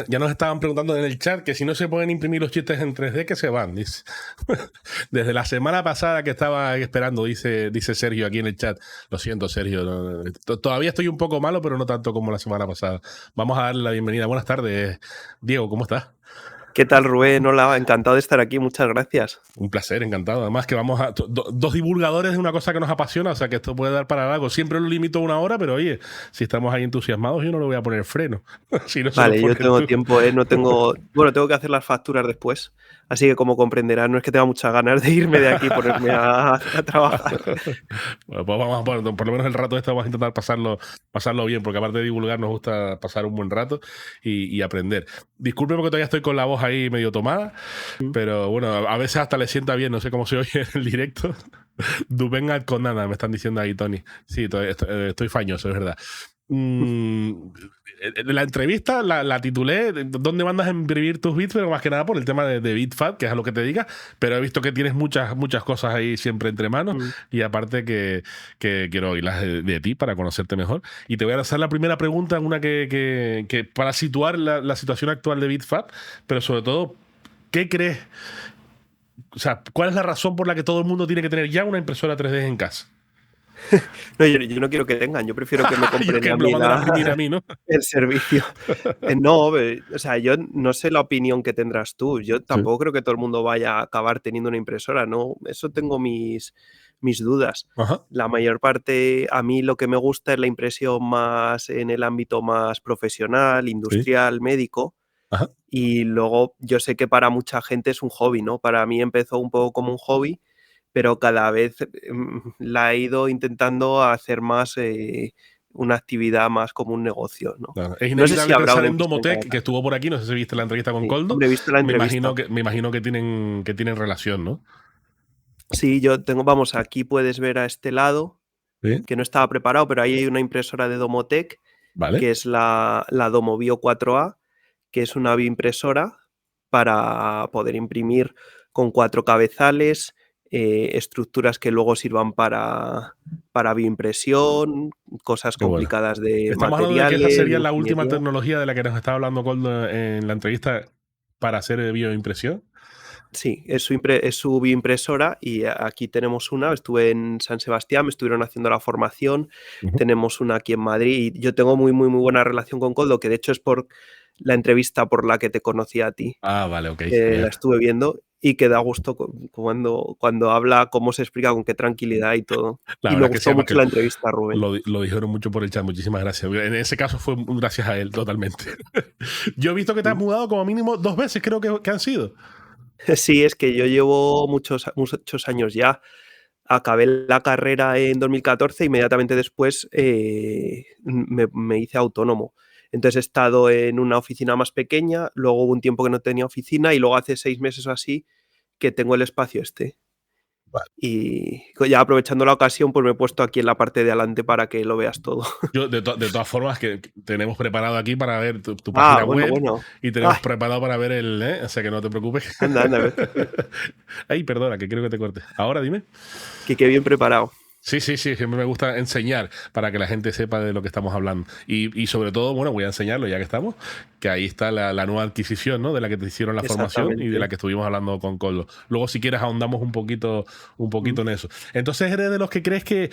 Ya nos estaban preguntando en el chat que si no se pueden imprimir los chistes en 3D, que se van, dice. Desde la semana pasada que estaba esperando, dice Sergio aquí en el chat. Lo siento, Sergio. Todavía estoy un poco malo, pero no tanto como la semana pasada. Vamos a darle la bienvenida. Buenas tardes, Diego, ¿cómo estás? ¿Qué tal, Rubén? Hola, encantado de estar aquí, muchas gracias. Un placer, encantado. Además que vamos a... dos divulgadores de una cosa que nos apasiona, o sea que esto puede dar para algo. Siempre lo limito a 1 hora, pero oye, si estamos ahí entusiasmados, yo no le voy a poner freno. Si no Vale, yo tengo tiempo, no tengo... Bueno, tengo que hacer las facturas después, así que como comprenderás, no es que tenga muchas ganas de irme de aquí y ponerme a trabajar. Bueno, pues vamos a por lo menos el rato vamos a intentar pasarlo bien, porque aparte de divulgar nos gusta pasar un buen rato y aprender. Disculpe porque todavía estoy con la voz ahí medio tomada, pero bueno, a veces hasta le sienta bien, no sé cómo se oye en el directo. Duvenga con nada, me están diciendo ahí, Tony. Sí, estoy fañoso, es verdad. La entrevista la titulé ¿Dónde mandas a imprimir tus bits? Pero más que nada por el tema de BitFat, que es a lo que te digas, pero he visto que tienes muchas cosas ahí siempre entre manos y aparte que quiero oírlas de ti para conocerte mejor. Y te voy a hacer la primera pregunta, una que para situar la situación actual de BitFat, pero sobre todo, ¿qué crees? O sea, ¿cuál es la razón por la que todo el mundo tiene que tener ya una impresora 3D en casa? No, yo no quiero que tengan, yo prefiero que me compren a mí ¿no? el servicio. No, o sea, yo no sé la opinión que tendrás tú. Yo tampoco creo que todo el mundo vaya a acabar teniendo una impresora, ¿no? Eso tengo mis dudas. Ajá. La mayor parte, a mí lo que me gusta es la impresión más en el ámbito más profesional, industrial, médico. Ajá. Y luego yo sé que para mucha gente es un hobby, ¿no? Para mí empezó un poco como un hobby, pero cada vez la he ido intentando hacer más una actividad más como un negocio, ¿no? Claro. Es No sé inevitable si habrá pensar una en impresión Domotech, que estuvo por aquí, no sé si viste la entrevista con Coldo. Hombre, he visto la entrevista. Me imagino que tienen relación, ¿no? Sí, vamos, aquí puedes ver a este lado, ¿Sí? que no estaba preparado, pero ahí hay una impresora de Domotech, Vale. que es la Domobio 4A, que es una bioimpresora para poder imprimir con 4 cabezales, estructuras que luego sirvan para bioimpresión, cosas complicadas de Estamos hablando de que esa materiales, sería de la última ingeniería. tecnología de la que nos estaba hablando Coldo en la entrevista para hacer bioimpresión. Sí, es su bioimpresora y aquí tenemos una. Estuve en San Sebastián, me estuvieron haciendo la formación. Tenemos una aquí en Madrid y yo tengo muy, muy, muy buena relación con Coldo, que de hecho es por la entrevista por la que te conocí a ti. Ah, vale, ok. La estuve viendo y que da gusto cuando habla, cómo se explica, con qué tranquilidad y todo. La Y me verdad que sí, gustó mucho la entrevista, Rubén. lo dijeron mucho por el chat, muchísimas gracias. En ese caso fue gracias a él, totalmente. Yo he visto que te has mudado como mínimo 2 veces, creo que han sido. Sí, es que yo llevo muchos años ya. Acabé la carrera en 2014, inmediatamente después me hice autónomo. Entonces he estado en una oficina más pequeña, luego hubo un tiempo que no tenía oficina y luego hace 6 meses o así que tengo el espacio este. Vale. Y ya aprovechando la ocasión, pues me he puesto aquí en la parte de adelante para que lo veas todo. Yo, de todas formas, que tenemos preparado aquí para ver tu página web y tenemos preparado para ver o sea que no te preocupes. Anda, Ay, perdona, que quiero que te corte. Ahora dime. Que qué bien preparado. Sí, siempre me gusta enseñar para que la gente sepa de lo que estamos hablando. Y sobre todo, bueno, voy a enseñarlo ya que estamos, que ahí está la nueva adquisición, ¿no? De la que te hicieron la formación y de la que estuvimos hablando con Coldo. Luego, si quieres, ahondamos un poquito en eso. Entonces, ¿eres de los que crees que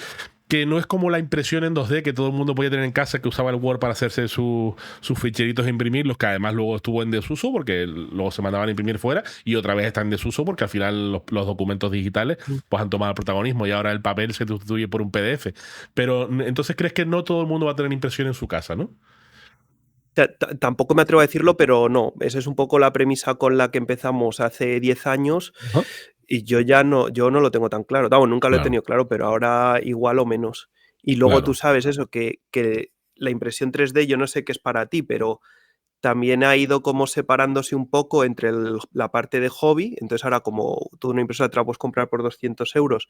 no es como la impresión en 2D que todo el mundo podía tener en casa, que usaba el Word para hacerse sus ficheritos e imprimirlos, que además luego estuvo en desuso porque luego se mandaban a imprimir fuera y otra vez está en desuso porque al final los documentos digitales pues han tomado el protagonismo y ahora el papel se sustituye por un PDF. Pero entonces crees que no todo el mundo va a tener impresión en su casa, ¿no? Tampoco me atrevo a decirlo, pero no. Esa es un poco la premisa con la que empezamos hace 10 años. Y yo no lo tengo tan claro. Vamos, nunca lo he tenido claro, pero ahora igual o menos. Y luego tú sabes eso, que la impresión 3D, yo no sé qué es para ti, pero también ha ido como separándose un poco entre la parte de hobby. Entonces ahora, como toda una impresora te la puedes comprar por 200 euros,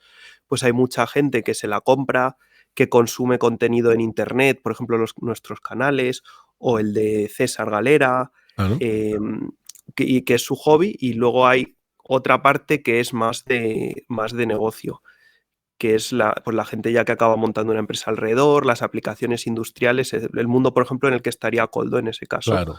pues hay mucha gente que se la compra, que consume contenido en internet, por ejemplo nuestros canales o el de César Galera, y que es su hobby. Y luego hay otra parte que es más de negocio, que es la gente ya que acaba montando una empresa alrededor, las aplicaciones industriales, el mundo, por ejemplo, en el que estaría Coldo en ese caso. Claro.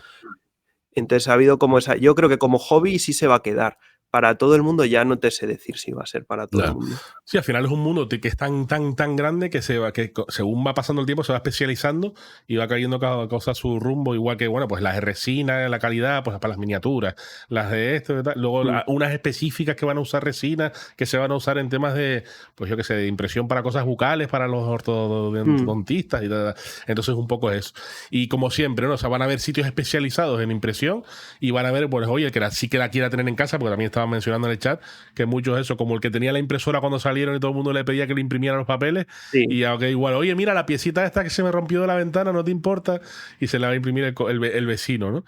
Entonces ha habido como esa... Yo creo que como hobby sí se va a quedar. Para todo el mundo ya no te sé decir si va a ser para todo el mundo. Sí, al final es un mundo que es tan grande que según va pasando el tiempo se va especializando y va cayendo cada cosa a su rumbo, igual que, bueno, pues las de resina, la calidad, pues para las miniaturas, las de esto y tal. Luego unas específicas que van a usar resina, que se van a usar en temas de, pues yo qué sé, de impresión para cosas bucales, para los ortodontistas y tal. Entonces un poco eso. Y como siempre, ¿no? O sea, van a haber sitios especializados en impresión y van a ver, pues, oye, sí que la quiera tener en casa, porque también estaban mencionando en el chat que muchos eso, como el que tenía la impresora cuando salieron y todo el mundo le pedía que le imprimiera los papeles, y aunque igual, oye, mira la piecita esta que se me rompió de la ventana, no te importa, y se la va a imprimir el vecino, ¿no?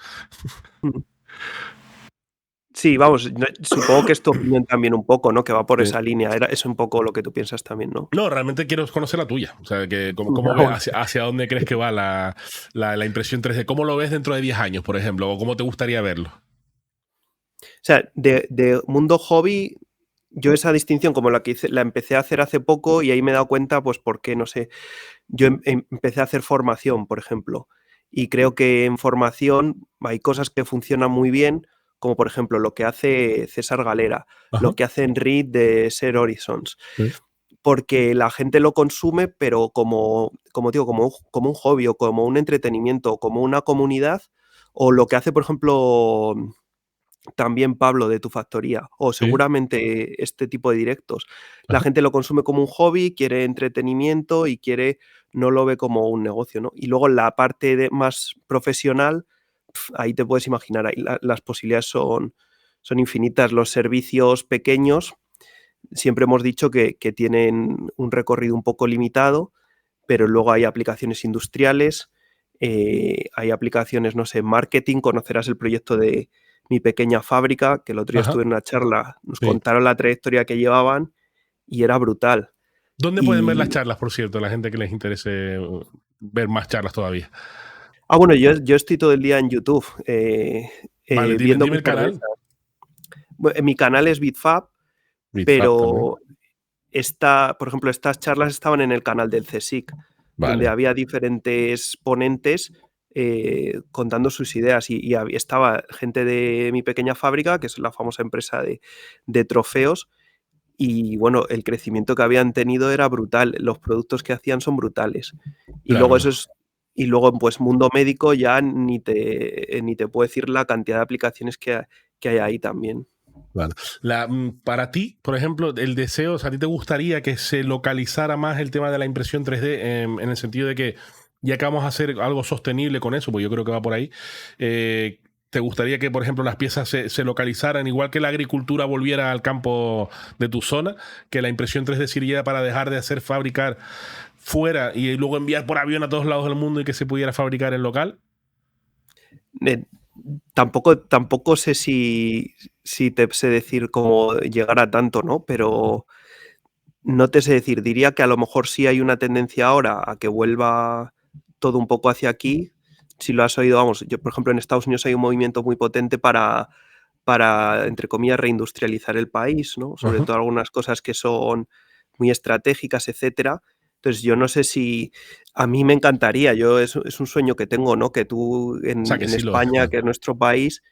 Sí, vamos, supongo que es tu opinión también un poco, ¿no? Que va por esa línea. Es un poco lo que tú piensas también, ¿no? No, realmente quiero conocer la tuya. O sea, que cómo ves, hacia dónde crees que va la impresión 3D. ¿Cómo lo ves dentro de 10 años, por ejemplo? ¿O cómo te gustaría verlo? O sea, de mundo hobby, yo esa distinción como la que hice, la empecé a hacer hace poco y ahí me he dado cuenta, pues porque, no sé, yo empecé a hacer formación, por ejemplo, y creo que en formación hay cosas que funcionan muy bien, como por ejemplo lo que hace César Galera, lo que hace Enric de Ser Horizons, porque la gente lo consume, pero como digo, como un hobby o como un entretenimiento, como una comunidad, o lo que hace, por ejemplo, también Pablo de Tu Factoría, o seguramente este tipo de directos. La gente lo consume como un hobby, quiere entretenimiento y no lo ve como un negocio, ¿no? Y luego la parte más profesional, ahí te puedes imaginar, ahí las posibilidades son infinitas. Los servicios pequeños, siempre hemos dicho que tienen un recorrido un poco limitado, pero luego hay aplicaciones industriales, hay aplicaciones, no sé, marketing. Conocerás el proyecto de Mi Pequeña Fábrica, que el otro día estuve en una charla, nos contaron la trayectoria que llevaban y era brutal. ¿Dónde pueden ver las charlas, por cierto, la gente que les interese ver más charlas todavía? Bueno, yo estoy todo el día en YouTube Vale, viendo dime el canal. Mi canal es BitFab, pero por ejemplo, estas charlas estaban en el canal del CSIC, donde había diferentes ponentes contando sus ideas y estaba gente de Mi Pequeña Fábrica, que es la famosa empresa de trofeos, y bueno, el crecimiento que habían tenido era brutal, los productos que hacían son brutales. Y luego pues mundo médico ya ni te puedo decir la cantidad de aplicaciones que hay ahí también. Vale. Para ti, por ejemplo, el deseo, o sea, ¿a ti te gustaría que se localizara más el tema de la impresión 3D en el sentido de que ya que vamos a hacer algo sostenible con eso, pues yo creo que va por ahí, ¿te gustaría que, por ejemplo, las piezas se localizaran, igual que la agricultura volviera al campo de tu zona, que la impresión 3D sirviera para dejar de hacer fabricar fuera y luego enviar por avión a todos lados del mundo y que se pudiera fabricar en local? Tampoco sé si te sé decir cómo llegar a tanto, ¿no? Pero no te sé decir. Diría que a lo mejor sí hay una tendencia ahora a que vuelva todo un poco hacia aquí. Si lo has oído, vamos, yo por ejemplo en Estados Unidos hay un movimiento muy potente para entre comillas, reindustrializar el país, ¿no? Sobre todo algunas cosas que son muy estratégicas, etcétera. Entonces, yo no sé si a mí me encantaría, es un sueño que tengo, ¿no? Que tú en España, que es nuestro país,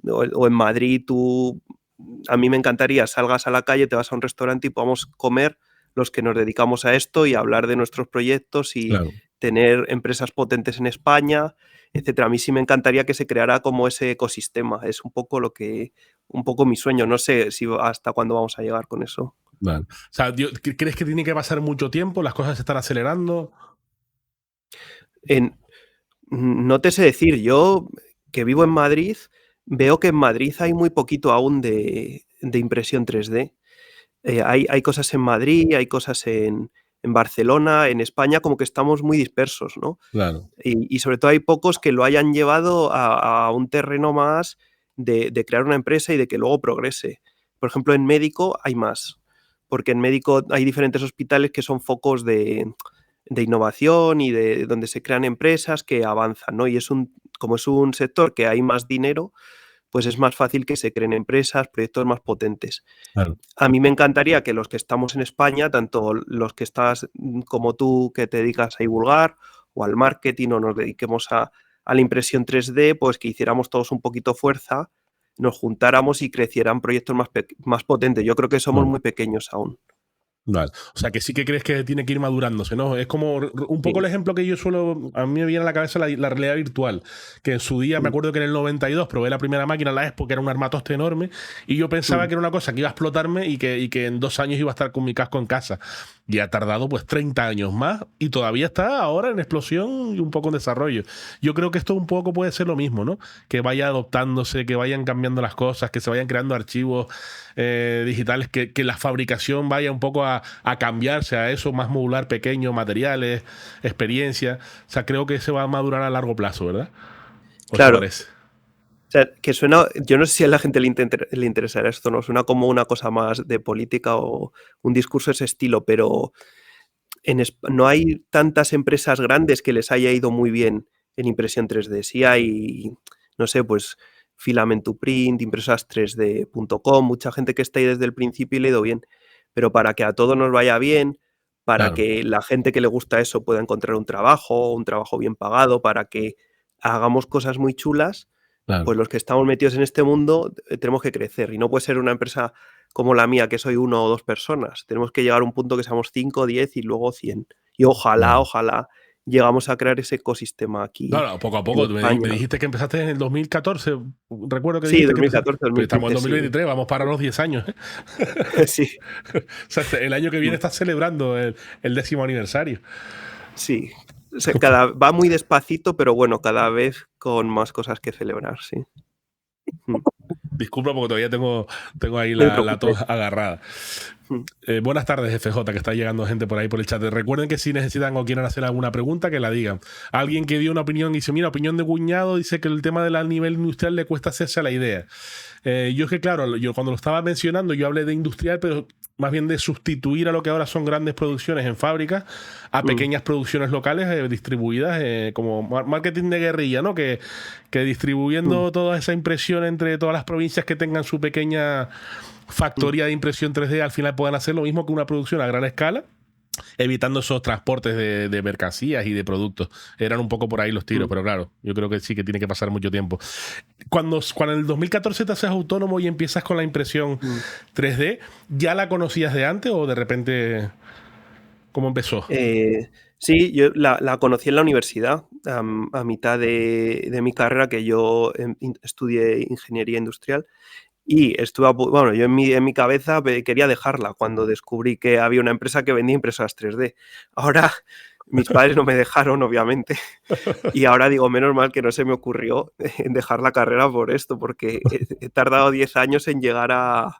o en Madrid, a mí me encantaría salgas a la calle, te vas a un restaurante y podamos comer los que nos dedicamos a esto y hablar de nuestros proyectos y tener empresas potentes en España, etcétera. A mí sí me encantaría que se creara como ese ecosistema. Es un poco mi sueño. No sé si hasta cuándo vamos a llegar con eso. Vale. O sea, ¿crees que tiene que pasar mucho tiempo? ¿Las cosas se están acelerando? No te sé decir. Yo, que vivo en Madrid, veo que en Madrid hay muy poquito aún de impresión 3D. Hay cosas en Madrid, hay cosas en Barcelona, en España, como que estamos muy dispersos, ¿no? Claro. Y sobre todo hay pocos que lo hayan llevado a un terreno más de crear una empresa y de que luego progrese. Por ejemplo, en médico hay más, porque en médico hay diferentes hospitales que son focos de innovación y de donde se crean empresas que avanzan, ¿no? Y como es un sector que hay más dinero, pues es más fácil que se creen empresas, proyectos más potentes. Claro. A mí me encantaría que los que estamos en España, tanto los que estás como tú, que te dedicas a divulgar o al marketing o nos dediquemos a a la impresión 3D, pues que hiciéramos todos un poquito fuerza, nos juntáramos y crecieran proyectos más potentes. Yo creo que somos muy pequeños aún. Vale. O sea, que sí que crees que tiene que ir madurándose, ¿no? Es como un poco Sí. el ejemplo que yo suelo... A mí me viene a la cabeza la realidad virtual, que en su día, me acuerdo que en el 92 probé la primera máquina, la Expo, que era un armatoste enorme, y yo pensaba que era una cosa que iba a explotarme y que en 2 años iba a estar con mi casco en casa. Y ha tardado pues 30 años más y todavía está ahora en explosión y un poco en desarrollo. Yo creo que esto un poco puede ser lo mismo, ¿no? Que vaya adoptándose, que vayan cambiando las cosas, que se vayan creando archivos digitales, que la fabricación vaya un poco a cambiarse a eso, más modular, pequeño, materiales, experiencia. O sea, creo que se va a madurar a largo plazo, ¿verdad? ¿O claro. te parece? O sea, que suena, yo no sé si a la gente le interesará esto, ¿no? Suena como una cosa más de política o un discurso de ese estilo, pero no hay tantas empresas grandes que les haya ido muy bien en impresión 3D. Sí hay, no sé, pues Filament to Print, impresas 3D.com, mucha gente que está ahí desde el principio y le ha ido bien. Pero para que a todos nos vaya bien, para que la gente que le gusta eso pueda encontrar un trabajo bien pagado, para que hagamos cosas muy chulas, pues los que estamos metidos en este mundo tenemos que crecer. Y no puede ser una empresa como la mía, que soy 1 o 2 personas. Tenemos que llegar a un punto que seamos 5, 10 y luego 100. Y ojalá llegamos a crear ese ecosistema aquí. Claro, poco a poco. Me dijiste que empezaste en el 2014. Recuerdo que sí, dijiste 2014, que 2015, pero estamos en 2023, vamos para los 10 años. Sí. O sea, el año que viene estás celebrando el 10º aniversario. Sí. O sea, va muy despacito, pero bueno, cada vez con más cosas que celebrar, sí. Disculpa porque todavía tengo ahí la tos agarrada. Buenas tardes, FJ, que está llegando gente por ahí por el chat. Recuerden que si necesitan o quieren hacer alguna pregunta, que la digan. Alguien que dio una opinión y dice, mira, opinión de cuñado, dice que el tema del nivel industrial le cuesta hacerse a la idea. Yo es que, claro, yo cuando lo estaba mencionando, yo hablé de industrial, pero más bien de sustituir a lo que ahora son grandes producciones en fábricas a pequeñas producciones locales distribuidas como marketing de guerrilla, ¿no? Que distribuyendo toda esa impresión entre todas las provincias que tengan su pequeña factoría de impresión 3D, al final puedan hacer lo mismo que una producción a gran escala, evitando esos transportes de mercancías y de productos. Eran un poco por ahí los tiros, pero claro, yo creo que sí que tiene que pasar mucho tiempo. Cuando en el 2014 te haces autónomo y empiezas con la impresión 3D, ¿ya la conocías de antes o de repente cómo empezó? Sí, yo la conocí en la universidad, a mitad de mi carrera, que yo estudié ingeniería industrial. Y bueno, yo en mi cabeza quería dejarla cuando descubrí que había una empresa que vendía impresoras 3D. Ahora mis padres no me dejaron, obviamente. Y ahora digo, menos mal que no se me ocurrió dejar la carrera por esto, porque he tardado 10 años en llegar a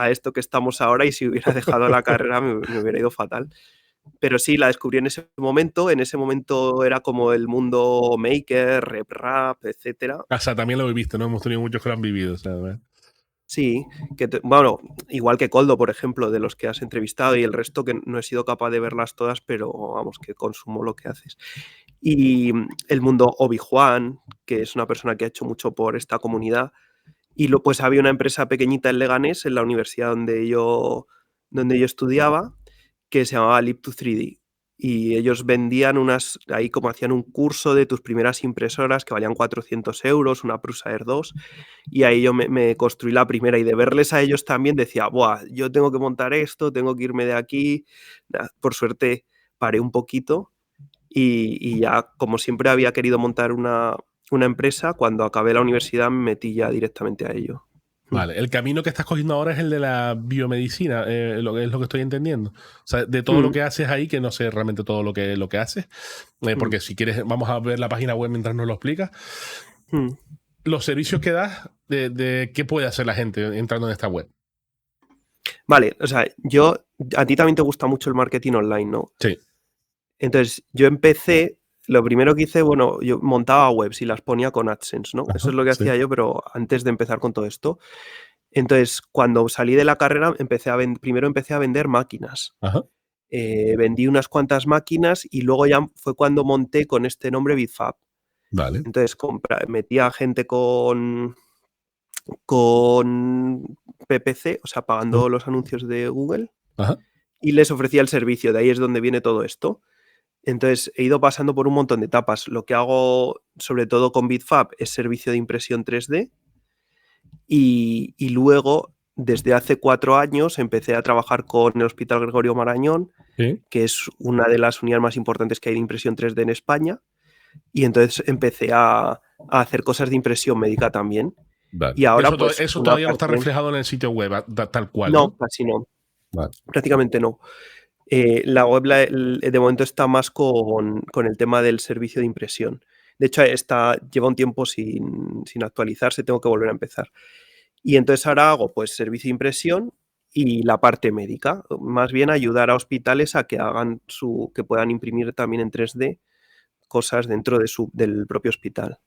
esto que estamos ahora y si hubiera dejado la carrera me hubiera ido fatal. Pero sí, la descubrí en ese momento. En ese momento era como el mundo maker, RepRap, etcétera. O sea, también lo viviste, ¿no? Hemos tenido muchos que lo han vivido, ¿sabes? Sí, bueno, igual que Koldo, por ejemplo, de los que has entrevistado y el resto, que no he sido capaz de verlas todas, pero vamos, que consumo lo que haces. Y el mundo Obi-Juan, que es una persona que ha hecho mucho por esta comunidad, y pues había una empresa pequeñita en Leganés, en la universidad donde yo estudiaba, que se llamaba Lip2 3D. Y ellos vendían ahí como hacían un curso de tus primeras impresoras que valían 400 euros, una Prusa Air 2, y ahí yo me construí la primera, y de verles a ellos también decía, buah, yo tengo que montar esto, tengo que irme de aquí. Por suerte paré un poquito y ya, como siempre había querido montar una empresa, cuando acabé la universidad me metí ya directamente a ello. Vale, el camino que estás cogiendo ahora es el de la biomedicina, es lo que estoy entendiendo. O sea, de todo lo que haces ahí, que no sé realmente todo lo que haces, porque si quieres, vamos a ver la página web mientras nos lo explicas. Los servicios que das, de qué puede hacer la gente entrando en esta web. Vale, o sea, a ti también te gusta mucho el marketing online, ¿no? Sí. Entonces, yo empecé, lo primero que hice, bueno, yo montaba webs y las ponía con AdSense, ¿no? Eso es lo que hacía yo, pero antes de empezar con todo esto. Entonces, cuando salí de la carrera, primero empecé a vender máquinas. Vendí unas cuantas máquinas y luego ya fue cuando monté con este nombre Bitfab. Vale. Entonces, metía a gente con PPC, o sea, pagando los anuncios de Google, y les ofrecía el servicio. De ahí es donde viene todo esto. Entonces, he ido pasando por un montón de etapas. Lo que hago sobre todo con Bitfab, es servicio de impresión 3D. Y luego, desde hace 4 años, empecé a trabajar con el Hospital Gregorio Marañón, ¿Sí? que es una de las unidades más importantes que hay de impresión 3D en España. Y entonces empecé a hacer cosas de impresión médica también. Vale. Y ahora, Eso todavía no está reflejado en el sitio web, tal cual, ¿no? No, casi no. Vale. Prácticamente no. La web de momento está más con el tema del servicio de impresión. De hecho, lleva un tiempo sin actualizarse, tengo que volver a empezar. Y entonces ahora hago pues servicio de impresión y la parte médica. Más bien ayudar a hospitales a que que puedan imprimir también en 3D cosas dentro del propio hospital.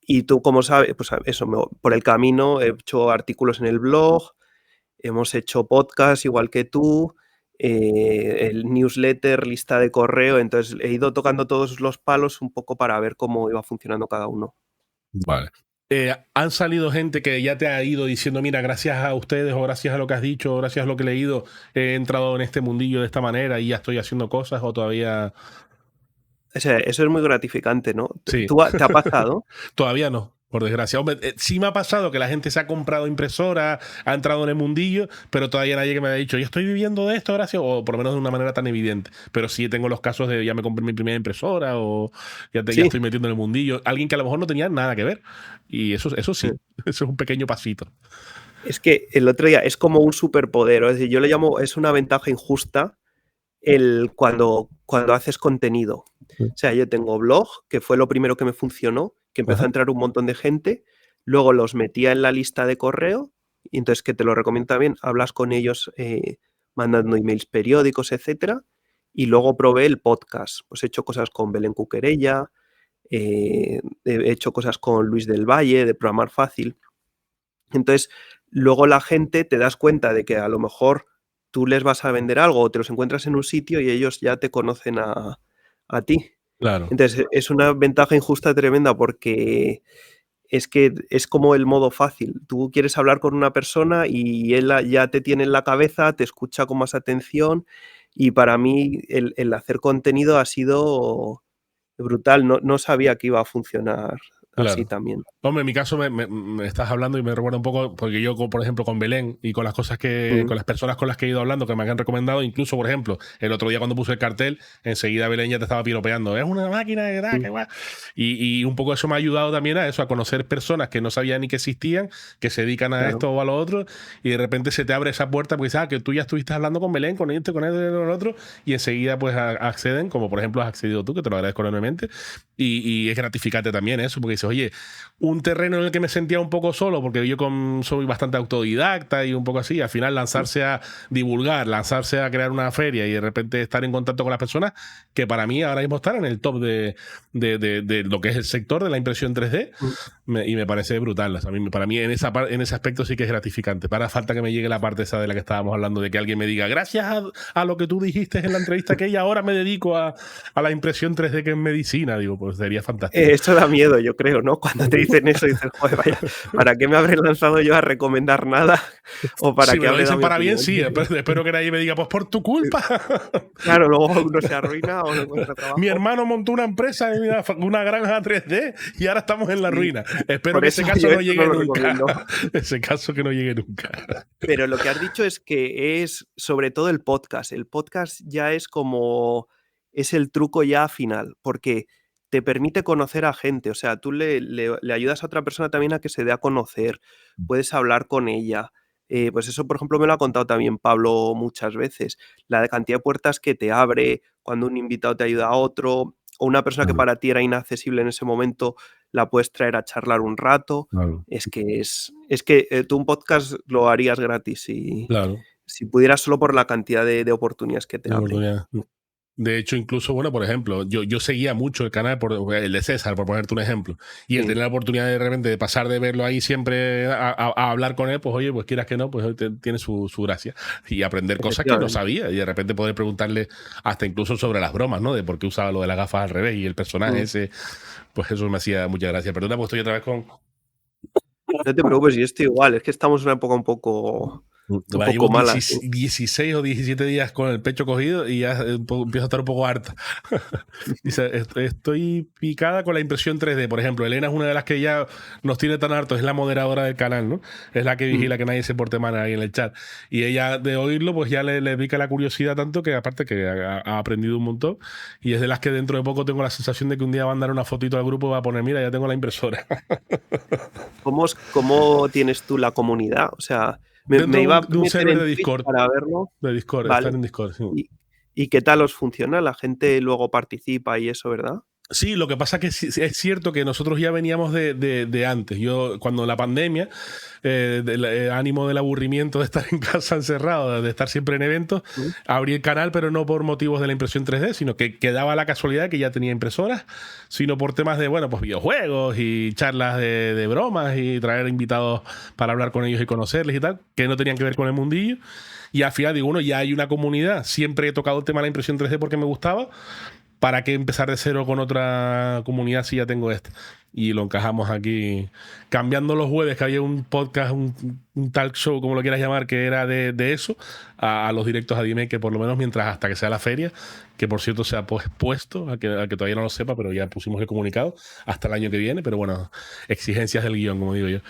Y tú, como sabes, pues eso, por el camino he hecho artículos en el blog, hemos hecho podcast igual que tú, el newsletter, lista de correo, entonces he ido tocando todos los palos un poco para ver cómo iba funcionando cada uno. Vale. ¿Han salido gente que ya te ha ido diciendo, mira, gracias a ustedes o gracias a lo que has dicho o gracias a lo que he leído, he entrado en este mundillo de esta manera y ya estoy haciendo cosas o todavía...? O sea, eso es muy gratificante, ¿no? Sí. ¿Te ha pasado? Todavía no, por desgracia. Hombre, sí me ha pasado que la gente se ha comprado impresora, ha entrado en el mundillo, pero todavía nadie que me haya dicho, yo estoy viviendo de esto, gracias, o por lo menos de una manera tan evidente. Pero sí tengo los casos de ya me compré mi primera impresora o ya estoy metiendo en el mundillo. Alguien que a lo mejor no tenía nada que ver. Y eso sí, eso es un pequeño pasito. Es que el otro día es como un superpoder, es decir, yo le llamo, es una ventaja injusta cuando haces contenido. O sea, yo tengo blog, que fue lo primero que me funcionó, que empezó a entrar un montón de gente, luego los metía en la lista de correo, y entonces que te lo recomiendo también, hablas con ellos mandando emails periódicos, etcétera, y luego probé el podcast. Pues he hecho cosas con Belén Cuquerella, he hecho cosas con Luis del Valle, de Programar Fácil. Entonces, luego la gente te das cuenta de que a lo mejor tú les vas a vender algo o te los encuentras en un sitio y ellos ya te conocen a ti. Claro. Entonces, es una ventaja injusta tremenda porque es que es como el modo fácil. Tú quieres hablar con una persona y él ya te tiene en la cabeza, te escucha con más atención y para mí el hacer contenido ha sido brutal. No sabía que iba a funcionar así también. Hombre, en mi caso me estás hablando y me recuerda un poco, porque yo, por ejemplo, con Belén y con las cosas con las personas con las que he ido hablando, que me han recomendado, incluso, por ejemplo, el otro día cuando puse el cartel, enseguida Belén ya te estaba piropeando, es una máquina de edad, que guay. Y un poco eso me ha ayudado también a eso, a conocer personas que no sabían ni que existían, que se dedican a esto o a lo otro, y de repente se te abre esa puerta, porque sabes que tú ya estuviste hablando con Belén, con esto, con el otro, y enseguida pues acceden, como por ejemplo has accedido tú, que te lo agradezco enormemente, y es gratificante también eso, porque dices, oye, un terreno en el que me sentía un poco solo, porque yo soy bastante autodidacta y un poco así, al final lanzarse a divulgar, lanzarse a crear una feria y de repente estar en contacto con las personas, que para mí ahora mismo están en el top de lo que es el sector de la impresión 3D, y me parece brutal. O sea, para mí en ese aspecto sí que es gratificante. Para falta que me llegue la parte esa de la que estábamos hablando, de que alguien me diga, gracias a lo que tú dijiste en la entrevista que ahora me dedico a la impresión 3D que es medicina, digo, pues sería fantástico. Esto da miedo, yo creo, ¿no? Cuando te dicen eso, dices, joder, vaya, ¿para qué me habré lanzado yo a recomendar nada? O para si que me lo dicen para opinión. bien, sí, espero que nadie me diga, pues por tu culpa. Claro, luego uno se arruina o no encuentra trabajo. Mi hermano montó una empresa, una granja 3D y ahora estamos en la ruina. Espero que ese caso no llegue nunca. Ese caso que no llegue nunca. Pero lo que has dicho es que es sobre todo el podcast. El podcast ya es como, es el truco ya final, porque te permite conocer a gente, o sea, tú le ayudas a otra persona también a que se dé a conocer, puedes hablar con ella. Pues eso, por ejemplo, me lo ha contado también Pablo muchas veces, la cantidad de puertas que te abre cuando un invitado te ayuda a otro, o una persona que para ti era inaccesible en ese momento, la puedes traer a charlar un rato. Claro. Es que tú un podcast lo harías gratis si pudieras, solo por la cantidad de oportunidades que te abre. De hecho, incluso, bueno, por ejemplo, yo seguía mucho el canal, el de César, por ponerte un ejemplo, y el tener la oportunidad de repente de pasar de verlo ahí siempre a hablar con él, pues oye, pues quieras que no, pues tiene su gracia. Y aprender cosas que no sabía, y de repente poder preguntarle hasta incluso sobre las bromas, ¿no? De por qué usaba lo de las gafas al revés y el personaje ese, pues eso me hacía mucha gracia. Perdona, pues estoy otra vez con... No te preocupes, yo estoy igual, es que estamos en una época un poco un poco mala. 16 o 17 días con el pecho cogido y ya empiezo a estar un poco harta. Dice, estoy picada con la impresión 3D. Por ejemplo, Elena es una de las que ya nos tiene tan hartos, es la moderadora del canal, ¿no? Es la que vigila que nadie se porte mal ahí en el chat. Y ella, de oírlo, pues ya le pica la curiosidad tanto que aparte que ha aprendido un montón. Y es de las que dentro de poco tengo la sensación de que un día va a mandar una fotito al grupo y va a poner, mira, ya tengo la impresora. ¿Cómo tienes tú la comunidad? O sea, me iba de un server de Discord. Para verlo. De Discord, vale. Estar en Discord, sí. ¿Y qué tal os funciona? La gente luego participa y eso, ¿verdad? Sí, lo que pasa es que es cierto que nosotros ya veníamos de antes. Yo, cuando la pandemia, del ánimo del aburrimiento de estar en casa encerrado, de estar siempre en eventos, abrí el canal, pero no por motivos de la impresión 3D, sino que daba la casualidad que ya tenía impresoras, sino por temas de, bueno, pues videojuegos y charlas de bromas y traer invitados para hablar con ellos y conocerles y tal, que no tenían que ver con el mundillo. Y al final digo, bueno, ya hay una comunidad. Siempre he tocado el tema de la impresión 3D porque me gustaba. ¿Para qué empezar de cero con otra comunidad si ya tengo esta? Y lo encajamos aquí, cambiando los jueves, que había un podcast, un talk show, como lo quieras llamar, que era de eso, a los directos a Dime, que por lo menos mientras hasta que sea la feria, que por cierto se ha pospuesto, a que todavía no lo sepa, pero ya pusimos el comunicado, hasta el año que viene, pero bueno, exigencias del guión, como digo yo.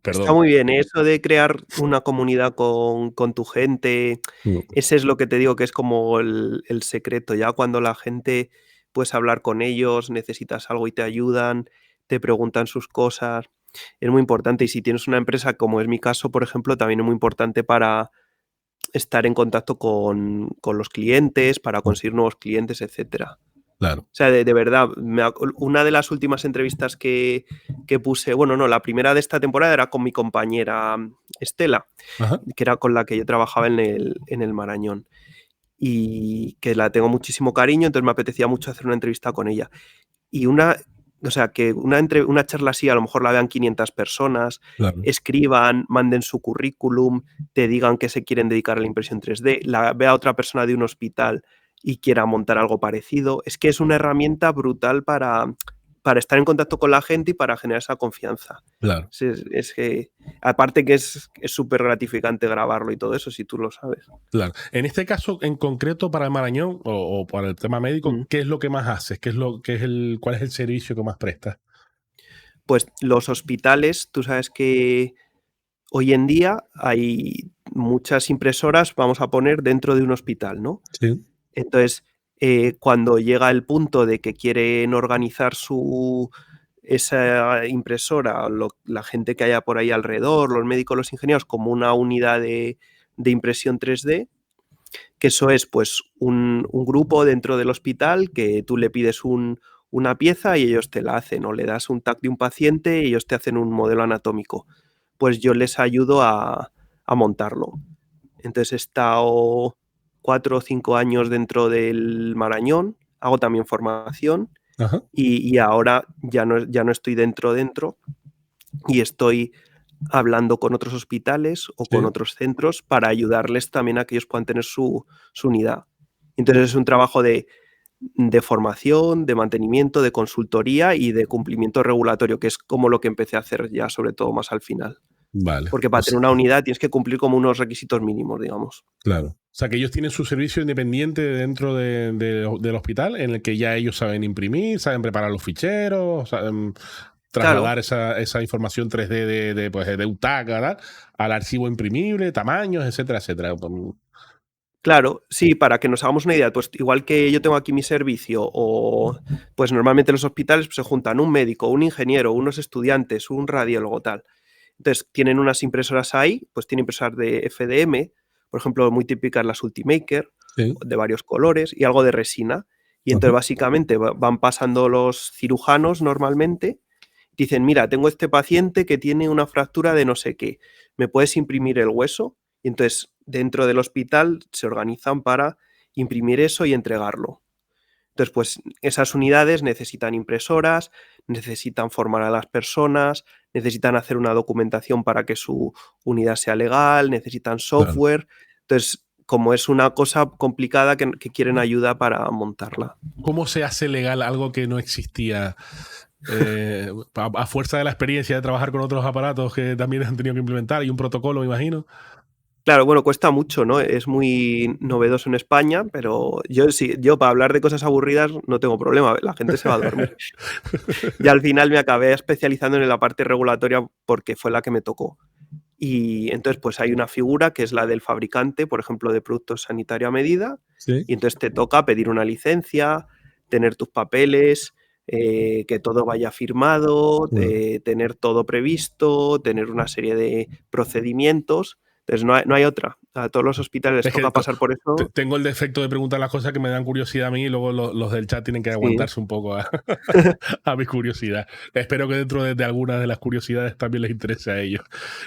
Perdón. Está muy bien, eso de crear una comunidad con tu gente, ese es lo que te digo que es como el secreto. Ya cuando la gente puedes hablar con ellos, necesitas algo y te ayudan, te preguntan sus cosas, es muy importante. Y si tienes una empresa, como es mi caso, por ejemplo, también es muy importante para estar en contacto con los clientes, para conseguir nuevos clientes, etcétera. Claro. O sea, de verdad, una de las últimas entrevistas que puse, bueno, no, la primera de esta temporada era con mi compañera Estela, que era con la que yo trabajaba en el Marañón, y que la tengo muchísimo cariño, entonces me apetecía mucho hacer una entrevista con ella. Y o sea, que una charla así a lo mejor la vean 500 personas, claro, escriban, manden su currículum, te digan que se quieren dedicar a la impresión 3D, la vea otra persona de un hospital y quiera montar algo parecido. Es que es una herramienta brutal para estar en contacto con la gente y para generar esa confianza. Claro. Es que, aparte que es súper gratificante grabarlo y todo eso, si tú lo sabes. Claro. En este caso, en concreto, para el Marañón o para el tema médico, ¿qué es lo que más haces? ¿Cuál es el servicio que más prestas? Pues los hospitales, tú sabes que hoy en día hay muchas impresoras, vamos a poner, dentro de un hospital, ¿no? Sí. Entonces, cuando llega el punto de que quieren organizar esa impresora, la gente que haya por ahí alrededor, los médicos, los ingenieros, como una unidad de impresión 3D, que eso es pues un grupo dentro del hospital que tú le pides una pieza y ellos te la hacen, o le das un tag de un paciente y ellos te hacen un modelo anatómico. Pues yo les ayudo a montarlo. Entonces he estado 4 o 5 años dentro del Marañón, hago también formación. Ajá. Y ahora ya no estoy dentro y estoy hablando con otros hospitales o con otros centros para ayudarles también a que ellos puedan tener su unidad. Entonces es un trabajo de formación, de mantenimiento, de consultoría y de cumplimiento regulatorio, que es como lo que empecé a hacer ya sobre todo más al final. Vale. Porque para tener una unidad tienes que cumplir como unos requisitos mínimos, digamos. Claro. O sea, que ellos tienen su servicio independiente dentro del hospital, en el que ya ellos saben imprimir, saben preparar los ficheros, saben trasladar esa información 3D de un tag, ¿verdad?, al archivo imprimible, tamaños, etcétera, etcétera. Claro, sí, para que nos hagamos una idea, pues igual que yo tengo aquí mi servicio, o pues normalmente en los hospitales pues, se juntan un médico, un ingeniero, unos estudiantes, un radiólogo, tal. Entonces tienen unas impresoras ahí, pues tienen impresoras de FDM, por ejemplo, muy típicas las Ultimaker, de varios colores, y algo de resina. Y entonces básicamente van pasando los cirujanos normalmente, dicen, mira, tengo este paciente que tiene una fractura de no sé qué, ¿me puedes imprimir el hueso? Y entonces dentro del hospital se organizan para imprimir eso y entregarlo. Entonces, pues esas unidades necesitan impresoras, necesitan formar a las personas, necesitan hacer una documentación para que su unidad sea legal, necesitan software. Claro. Entonces, como es una cosa complicada que quieren ayuda para montarla. ¿Cómo se hace legal algo que no existía A fuerza de la experiencia de trabajar con otros aparatos que también han tenido que implementar y un protocolo, me imagino. Claro, bueno, cuesta mucho, ¿no? Es muy novedoso en España, pero yo para hablar de cosas aburridas no tengo problema, la gente se va a dormir. Y al final me acabé especializando en la parte regulatoria porque fue la que me tocó. Y entonces pues hay una figura que es la del fabricante, por ejemplo, de productos sanitarios a medida, Sí. y entonces te toca pedir una licencia, tener tus papeles, que todo vaya firmado, tener todo previsto, tener una serie de procedimientos. Entonces no hay otra. A todos los hospitales les toca pasar por eso. Tengo el defecto de preguntar las cosas que me dan curiosidad a mí y luego los del chat tienen que aguantarse un poco a mi curiosidad. Espero que dentro de algunas de las curiosidades también les interese a ellos.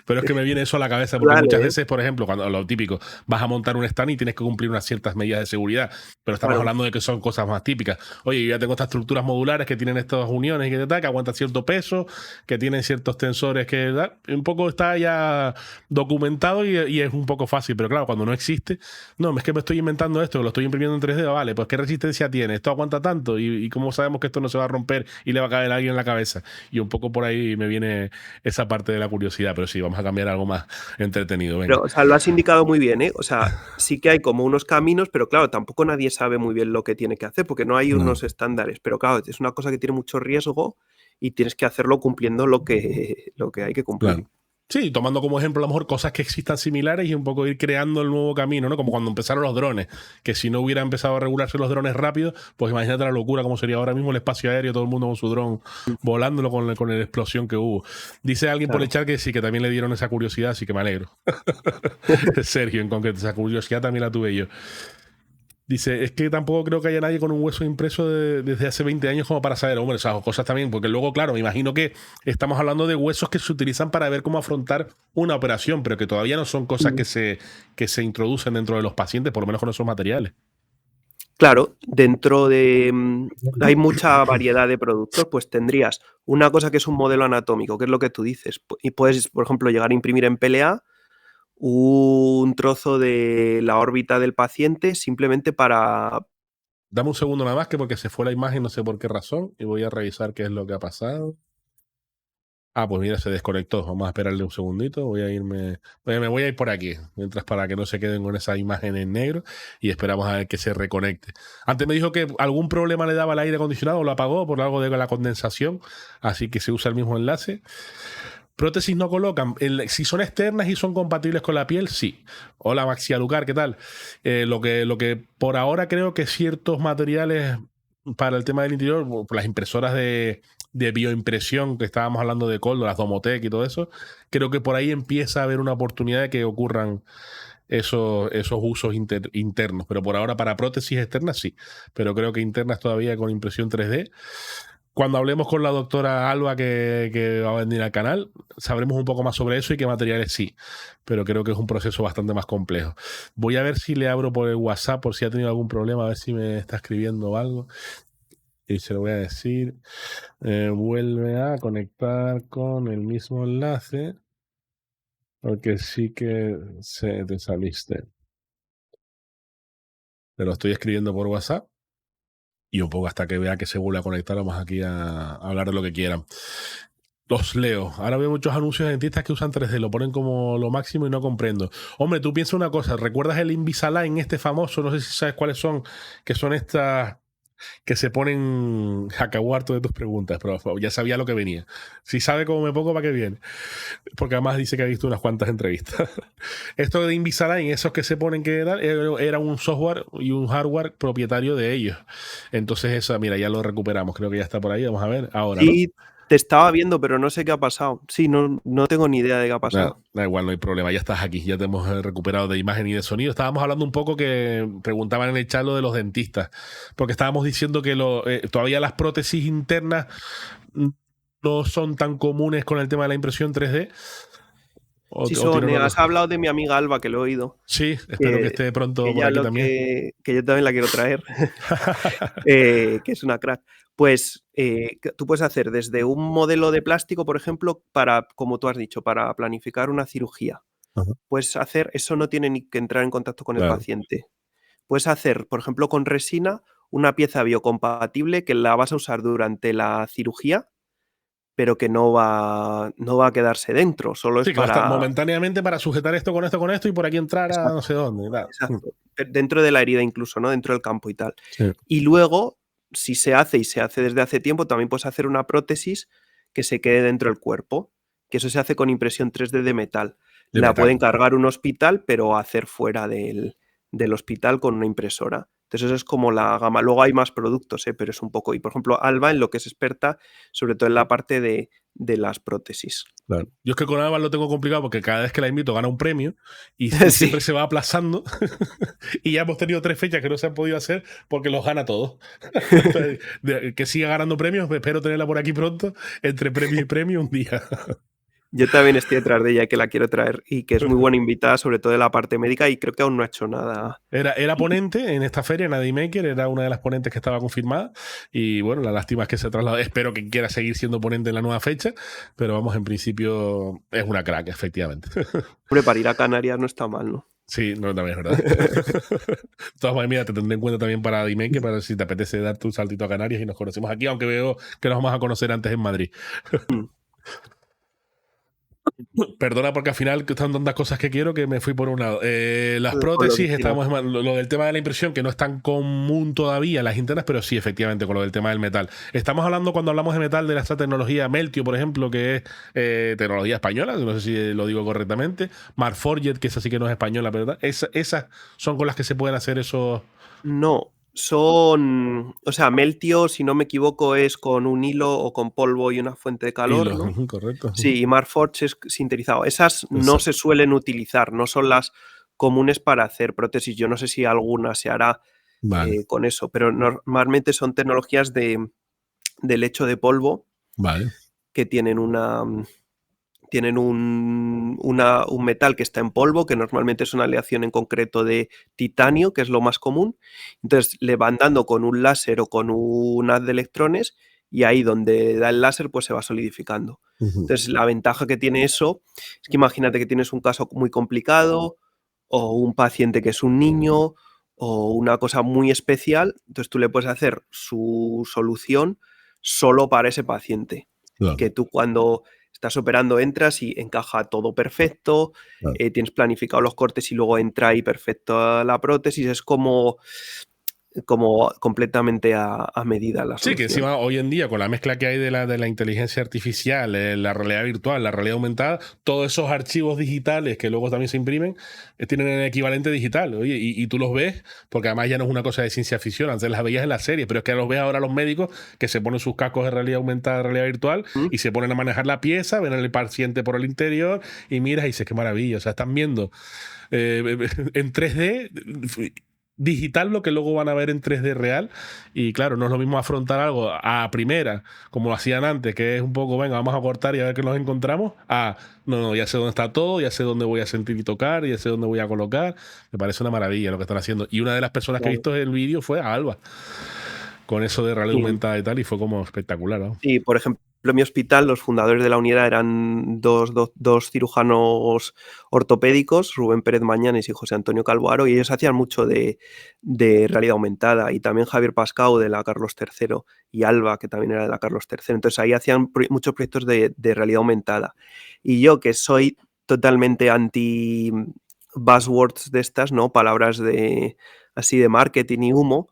Pero es que me viene eso a la cabeza porque muchas veces, por ejemplo, cuando lo típico, vas a montar un stand y tienes que cumplir unas ciertas medidas de seguridad, pero estamos hablando de que son cosas más típicas. Oye, yo ya tengo estas estructuras modulares que tienen estas uniones y que aguantan cierto peso, que tienen ciertos tensores que un poco está ya documentado y es un poco fácil, pero claro, cuando no existe, no, es que me estoy inventando esto, lo estoy imprimiendo en 3D, vale, pues ¿qué resistencia tiene? ¿Esto aguanta tanto? ¿Y cómo sabemos que esto no se va a romper y le va a caer a alguien en la cabeza? Y un poco por ahí me viene esa parte de la curiosidad, pero sí, vamos a cambiar a algo más entretenido. Venga. Pero, o sea, lo has indicado muy bien, ¿eh? O sea, sí que hay como unos caminos, pero claro, tampoco nadie sabe muy bien lo que tiene que hacer, porque no hay unos estándares. Pero claro, es una cosa que tiene mucho riesgo y tienes que hacerlo cumpliendo lo que hay que cumplir. Claro. Sí, tomando como ejemplo a lo mejor cosas que existan similares y un poco ir creando el nuevo camino, ¿no? Como cuando empezaron los drones, que si no hubiera empezado a regularse los drones rápido, pues imagínate la locura como sería ahora mismo el espacio aéreo, todo el mundo con su dron volándolo con la explosión que hubo. Dice alguien por el chat que sí, que también le dieron esa curiosidad, así que me alegro. Sergio, en concreto, esa curiosidad también la tuve yo. Dice, es que tampoco creo que haya nadie con un hueso impreso desde hace 20 años como para saber, hombre, esas cosas también, porque luego, claro, me imagino que estamos hablando de huesos que se utilizan para ver cómo afrontar una operación, pero que todavía no son cosas que se introducen dentro de los pacientes, por lo menos con esos materiales. Claro, dentro de... hay mucha variedad de productos, pues tendrías una cosa que es un modelo anatómico, que es lo que tú dices, y puedes, por ejemplo, llegar a imprimir en PLA un trozo de la órbita del paciente simplemente para... Dame un segundo nada más, que porque se fue la imagen, no sé por qué razón, y voy a revisar qué es lo que ha pasado. Ah, pues mira, se desconectó. Vamos a esperarle un segundito. Me voy a ir por aquí, mientras para que no se queden con esa imagen en negro y esperamos a ver que se reconecte. Antes me dijo que algún problema le daba al aire acondicionado, o lo apagó por algo de la condensación, así que se usa el mismo enlace. Prótesis no colocan. Si son externas y son compatibles con la piel, sí. Hola, Maxia Lucar, ¿qué tal? Lo que por ahora creo que ciertos materiales para el tema del interior, por las impresoras de bioimpresión que estábamos hablando de Coldo, las Domotec y todo eso, creo que por ahí empieza a haber una oportunidad de que ocurran esos usos internos. Pero por ahora para prótesis externas sí. Pero creo que internas todavía con impresión 3D. Cuando hablemos con la doctora Alba que va a venir al canal, sabremos un poco más sobre eso y qué materiales sí. Pero creo que es un proceso bastante más complejo. Voy a ver si le abro por el WhatsApp por si ha tenido algún problema, a ver si me está escribiendo o algo. Y se lo voy a decir. Vuelve a conectar con el mismo enlace. Porque sí que te saliste. Te lo estoy escribiendo por WhatsApp. Y un poco hasta que vea que se vuelve a conectar, vamos aquí a hablar de lo que quieran. Los leo. Ahora veo muchos anuncios de dentistas que usan 3D, lo ponen como lo máximo y no comprendo. Hombre, tú piensa una cosa, ¿recuerdas el Invisalign este famoso? No sé si sabes cuáles son, que son estas que se ponen a caguar todas tus preguntas, pero ya sabía lo que venía. Si sabe cómo me pongo, ¿para qué viene? Porque además dice que ha visto unas cuantas entrevistas. Esto de Invisalign, esos que se ponen que era un software y un hardware propietario de ellos. Entonces eso, mira, ya lo recuperamos. Creo que ya está por ahí. Vamos a ver ahora, Sí, ¿no? te estaba viendo, pero no sé qué ha pasado. Sí, no tengo ni idea de qué ha pasado. Da igual, no hay problema. Ya estás aquí. Ya te hemos recuperado de imagen y de sonido. Estábamos hablando un poco que preguntaban en el chat lo de los dentistas. Porque estábamos diciendo que todavía las prótesis internas no son tan comunes con el tema de la impresión 3D. Sí, has hablado de mi amiga Alba, que lo he oído. Sí, espero que esté pronto por aquí también. Que yo también la quiero traer, que es una crack. Pues tú puedes hacer desde un modelo de plástico, por ejemplo, para, como tú has dicho, para planificar una cirugía. Puedes hacer, eso no tiene ni que entrar en contacto con el paciente. Puedes hacer, por ejemplo, con resina, una pieza biocompatible que la vas a usar durante la cirugía pero que no va a quedarse dentro, solo es Sí, que va a estar para... momentáneamente para sujetar esto con esto y por aquí entrar a Exacto, no sé dónde. Claro. exacto. Dentro de la herida incluso, ¿no? Dentro del campo y tal. Sí. Y luego, si se hace y se hace desde hace tiempo, también puedes hacer una prótesis que se quede dentro del cuerpo, que eso se hace con impresión 3D de metal. De La metal. puede encargar un hospital, pero hacer fuera del hospital con una impresora. Entonces eso es como la gama. Luego hay más productos, pero es un poco... Y por ejemplo, Alba en lo que es experta, sobre todo en la parte de las prótesis. Claro. Yo es que con Alba lo tengo complicado porque cada vez que la invito gana un premio y Sí. siempre se va aplazando y ya hemos tenido 3 fechas que no se han podido hacer porque los gana todos. Entonces, que siga ganando premios, espero tenerla por aquí pronto, entre premio y premio un día. Yo también estoy detrás de ella, que la quiero traer y que es muy buena invitada, sobre todo de la parte médica, y creo que aún no ha hecho nada. Era ponente en esta feria, en Adimaker, era una de las ponentes que estaba confirmada. Y bueno, la lástima es que se trasladó. Espero que quiera seguir siendo ponente en la nueva fecha, pero vamos, en principio es una crack, efectivamente. Hombre, para ir a Canarias no está mal, ¿no? Sí, no, también es verdad. De todas maneras, mira, te tendré en cuenta también para Adimaker, para si te apetece darte un saltito a Canarias y nos conocemos aquí, aunque veo que nos vamos a conocer antes en Madrid. Perdona porque al final están tantas cosas que quiero que me fui por un lado. Las prótesis, estábamos lo del tema de la impresión, que no es tan común todavía las internas, pero sí, efectivamente, con lo del tema del metal. Estamos hablando, cuando hablamos de metal, de esta tecnología Meltio, por ejemplo, que es tecnología española, no sé si lo digo correctamente. Marforget, que esa sí que no es española, ¿verdad? Esas son con las que se pueden hacer esos... No, son... O sea, Meltio, si no me equivoco, es con un hilo o con polvo y una fuente de calor, hilos, ¿no? correcto. Sí, y Marforge es sinterizado. Esas no se suelen utilizar, no son las comunes para hacer prótesis. Yo no sé si alguna se hará con eso, pero normalmente son tecnologías de lecho de polvo que tienen un metal que está en polvo, que normalmente es una aleación en concreto de titanio, que es lo más común. Entonces le van dando con un láser o con un haz de electrones y ahí donde da el láser pues se va solidificando. Entonces la ventaja que tiene eso es que imagínate que tienes un caso muy complicado o un paciente que es un niño o una cosa muy especial, entonces tú le puedes hacer su solución solo para ese paciente. Claro. Que tú cuando estás operando, entras y encaja todo perfecto, claro. Tienes planificado los cortes y luego entra ahí perfecto la prótesis, es como completamente a medida la solución. Sí, que encima hoy en día con la mezcla que hay de la inteligencia artificial, la realidad virtual, la realidad aumentada, todos esos archivos digitales que luego también se imprimen tienen el equivalente digital. Oye, y tú los ves, porque además ya no es una cosa de ciencia ficción, antes las veías en la serie, pero es que los ves ahora los médicos que se ponen sus cascos de realidad aumentada, de realidad virtual, y se ponen a manejar la pieza, ven al paciente por el interior y miras y dices, qué maravilla, o sea, están viendo en 3D digital lo que luego van a ver en 3D real, y claro, no es lo mismo afrontar algo a primera como lo hacían antes, que es un poco, venga, vamos a cortar y a ver qué nos encontramos, no, ya sé dónde está todo, ya sé dónde voy a sentir y tocar, ya sé dónde voy a colocar. Me parece una maravilla lo que están haciendo, y una de las personas que he visto el vídeo fue a Alba con eso de realidad aumentada y tal, y fue como espectacular, ¿no? Sí, por ejemplo, en mi hospital los fundadores de la unidad eran dos cirujanos ortopédicos, Rubén Pérez Mañanes y José Antonio Calvo, y ellos hacían mucho de realidad aumentada, y también Javier Pascao de la Carlos III y Alba, que también era de la Carlos III. Entonces ahí hacían muchos proyectos de realidad aumentada. Y yo, que soy totalmente anti buzzwords de estas, ¿no? Palabras así de marketing y humo,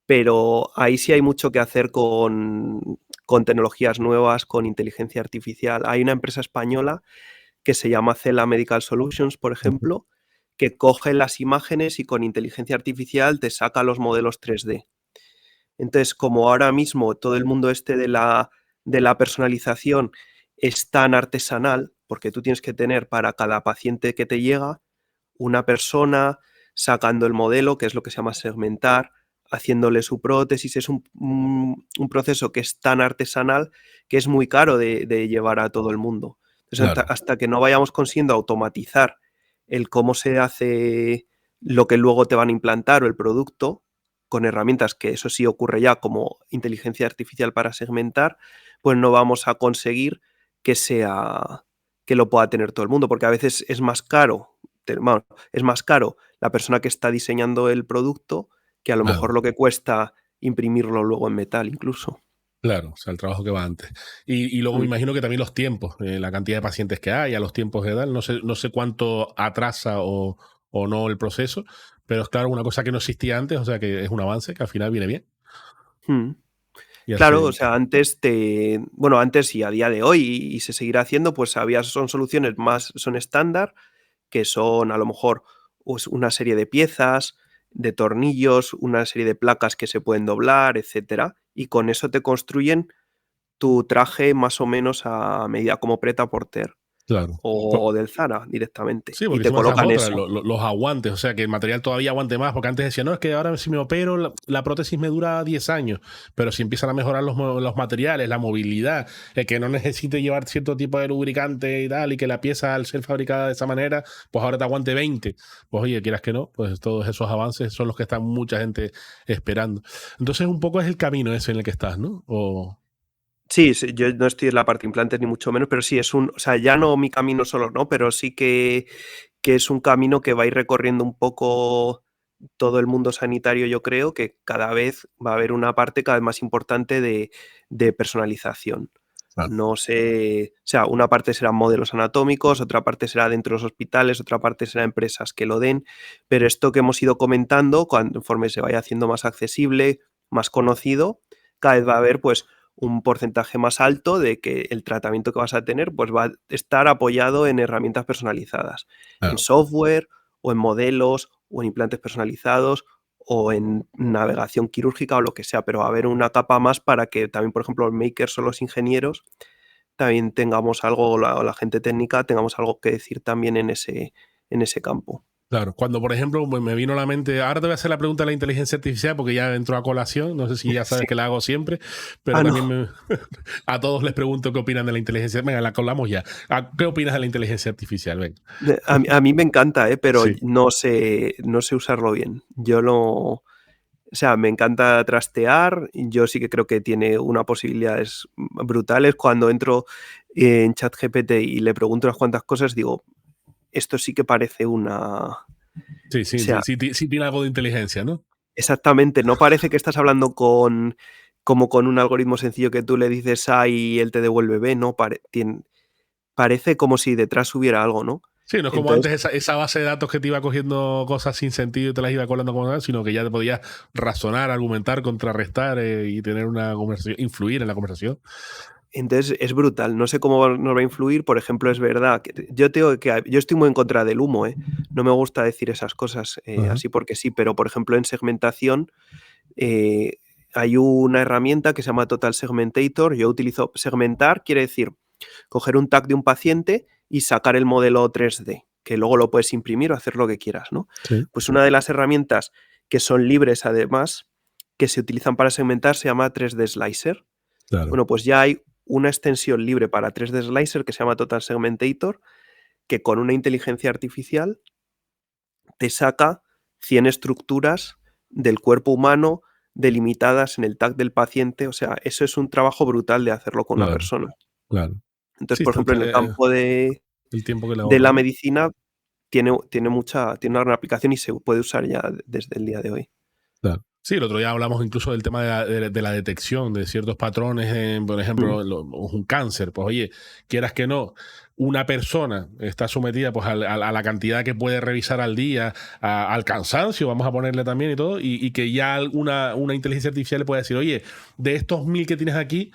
pero ahí sí hay mucho que hacer con tecnologías nuevas, con inteligencia artificial. Hay una empresa española que se llama Cela Medical Solutions, por ejemplo, que coge las imágenes y con inteligencia artificial te saca los modelos 3D. Entonces, como ahora mismo todo el mundo de la personalización es tan artesanal, porque tú tienes que tener para cada paciente que te llega una persona sacando el modelo, que es lo que se llama segmentar, haciéndole su prótesis. Es un proceso que es tan artesanal que es muy caro de llevar a todo el mundo. Entonces, claro, hasta que no vayamos consiguiendo automatizar el cómo se hace lo que luego te van a implantar o el producto, con herramientas que eso sí ocurre ya, como inteligencia artificial para segmentar, pues no vamos a conseguir que lo pueda tener todo el mundo, porque a veces es más caro la persona que está diseñando el producto que a lo mejor lo que cuesta imprimirlo luego en metal incluso. Claro, o sea, el trabajo que va antes. Y luego me Mm. imagino que también los tiempos, la cantidad de pacientes que hay, a los tiempos de edad, no sé cuánto atrasa o no el proceso, pero es claro, una cosa que no existía antes, o sea que es un avance que al final viene bien. Mm. Y Claro, o hace, sea, antes y a día de hoy, y se seguirá haciendo, pues son soluciones son estándar, que son a lo mejor pues, una serie de piezas, de tornillos, una serie de placas que se pueden doblar, etcétera, y con eso te construyen tu traje más o menos a medida como prêt-à-porter claro. o del Zara directamente, Sí, y porque te encima esa es colocan otra, eso. los aguantes, o sea, que el material todavía aguante más, porque antes decía, no, es que ahora si me opero, la prótesis me dura 10 años, pero si empiezan a mejorar los materiales, la movilidad, el que no necesite llevar cierto tipo de lubricante y tal, y que la pieza al ser fabricada de esa manera, pues ahora te aguante 20. Pues oye, quieras que no, pues todos esos avances son los que está mucha gente esperando. Entonces un poco es el camino ese en el que estás, ¿no? Sí, sí, yo no estoy en la parte de implantes ni mucho menos, pero sí o sea, ya no mi camino solo, ¿no? Pero sí que es un camino que va a ir recorriendo un poco todo el mundo sanitario, yo creo que cada vez va a haber una parte cada vez más importante de personalización. Claro. No sé, o sea, una parte serán modelos anatómicos, otra parte será dentro de los hospitales, otra parte será empresas que lo den, pero esto que hemos ido comentando, conforme se vaya haciendo más accesible, más conocido, cada vez va a haber pues un porcentaje más alto de que el tratamiento que vas a tener pues va a estar apoyado en herramientas personalizadas, en Claro. software o en modelos o en implantes personalizados o en navegación quirúrgica o lo que sea, pero va a haber una capa más para que también, por ejemplo, los makers o los ingenieros también tengamos algo, o la gente técnica, tengamos algo que decir también en ese campo. Claro, cuando por ejemplo me vino a la mente, ahora te voy a hacer la pregunta de la inteligencia artificial porque ya entró a colación, no sé si ya sabes Sí. que la hago siempre, pero Ah, no. también a todos les pregunto qué opinan de la inteligencia, venga, la colamos ya. ¿Qué opinas de la inteligencia artificial? Venga. A mí me encanta, pero Sí, no sé usarlo bien. Yo no, o sea, me encanta trastear. Yo sí que creo que tiene unas posibilidades brutales. Cuando entro en ChatGPT y le pregunto unas cuantas cosas, digo, esto sí que parece una. O sí, sí, sí, sea, sí, sí tiene algo de inteligencia, ¿no? exactamente, no parece que estás hablando como con un algoritmo sencillo que tú le dices A y él te devuelve B, no, parece como si detrás hubiera algo, ¿no? Sí, no es como Entonces, antes esa base de datos que te iba cogiendo cosas sin sentido y te las iba colando como tal, sino que ya te podías razonar, argumentar, contrarrestar y tener una conversación, influir en la conversación. entonces es brutal, no sé cómo nos va a influir, por ejemplo, es verdad que yo estoy muy en contra del humo, ¿eh? No me gusta decir esas cosas Ajá. así porque sí, pero por ejemplo en segmentación eh, hay una herramienta que se llama Total Segmentator. Yo utilizo segmentar, quiere decir coger un tag de un paciente y sacar el modelo 3D, que luego lo puedes imprimir o hacer lo que quieras, ¿no? Sí, Pues una de las herramientas que son libres además, que se utilizan para segmentar, se llama 3D Slicer. claro, Bueno, pues ya hay una extensión libre para 3D Slicer que se llama Total Segmentator, que con una inteligencia artificial te saca 100 estructuras del cuerpo humano delimitadas en el tag del paciente. O sea, eso es un trabajo brutal de hacerlo con una claro, persona. claro. Entonces, Sí, por ejemplo, en el campo el tiempo que le de ahorra, la ¿no? medicina tiene una gran aplicación y se puede usar ya desde el día de hoy. Claro. Sí, el otro día hablamos incluso del tema de la detección de ciertos patrones, por Mm. ejemplo, un cáncer. Pues oye, quieras que no, una persona está sometida pues a la cantidad que puede revisar al día, al cansancio, vamos a ponerle también y todo, y que ya una inteligencia artificial le puede decir, oye, de estos 1000 que tienes aquí,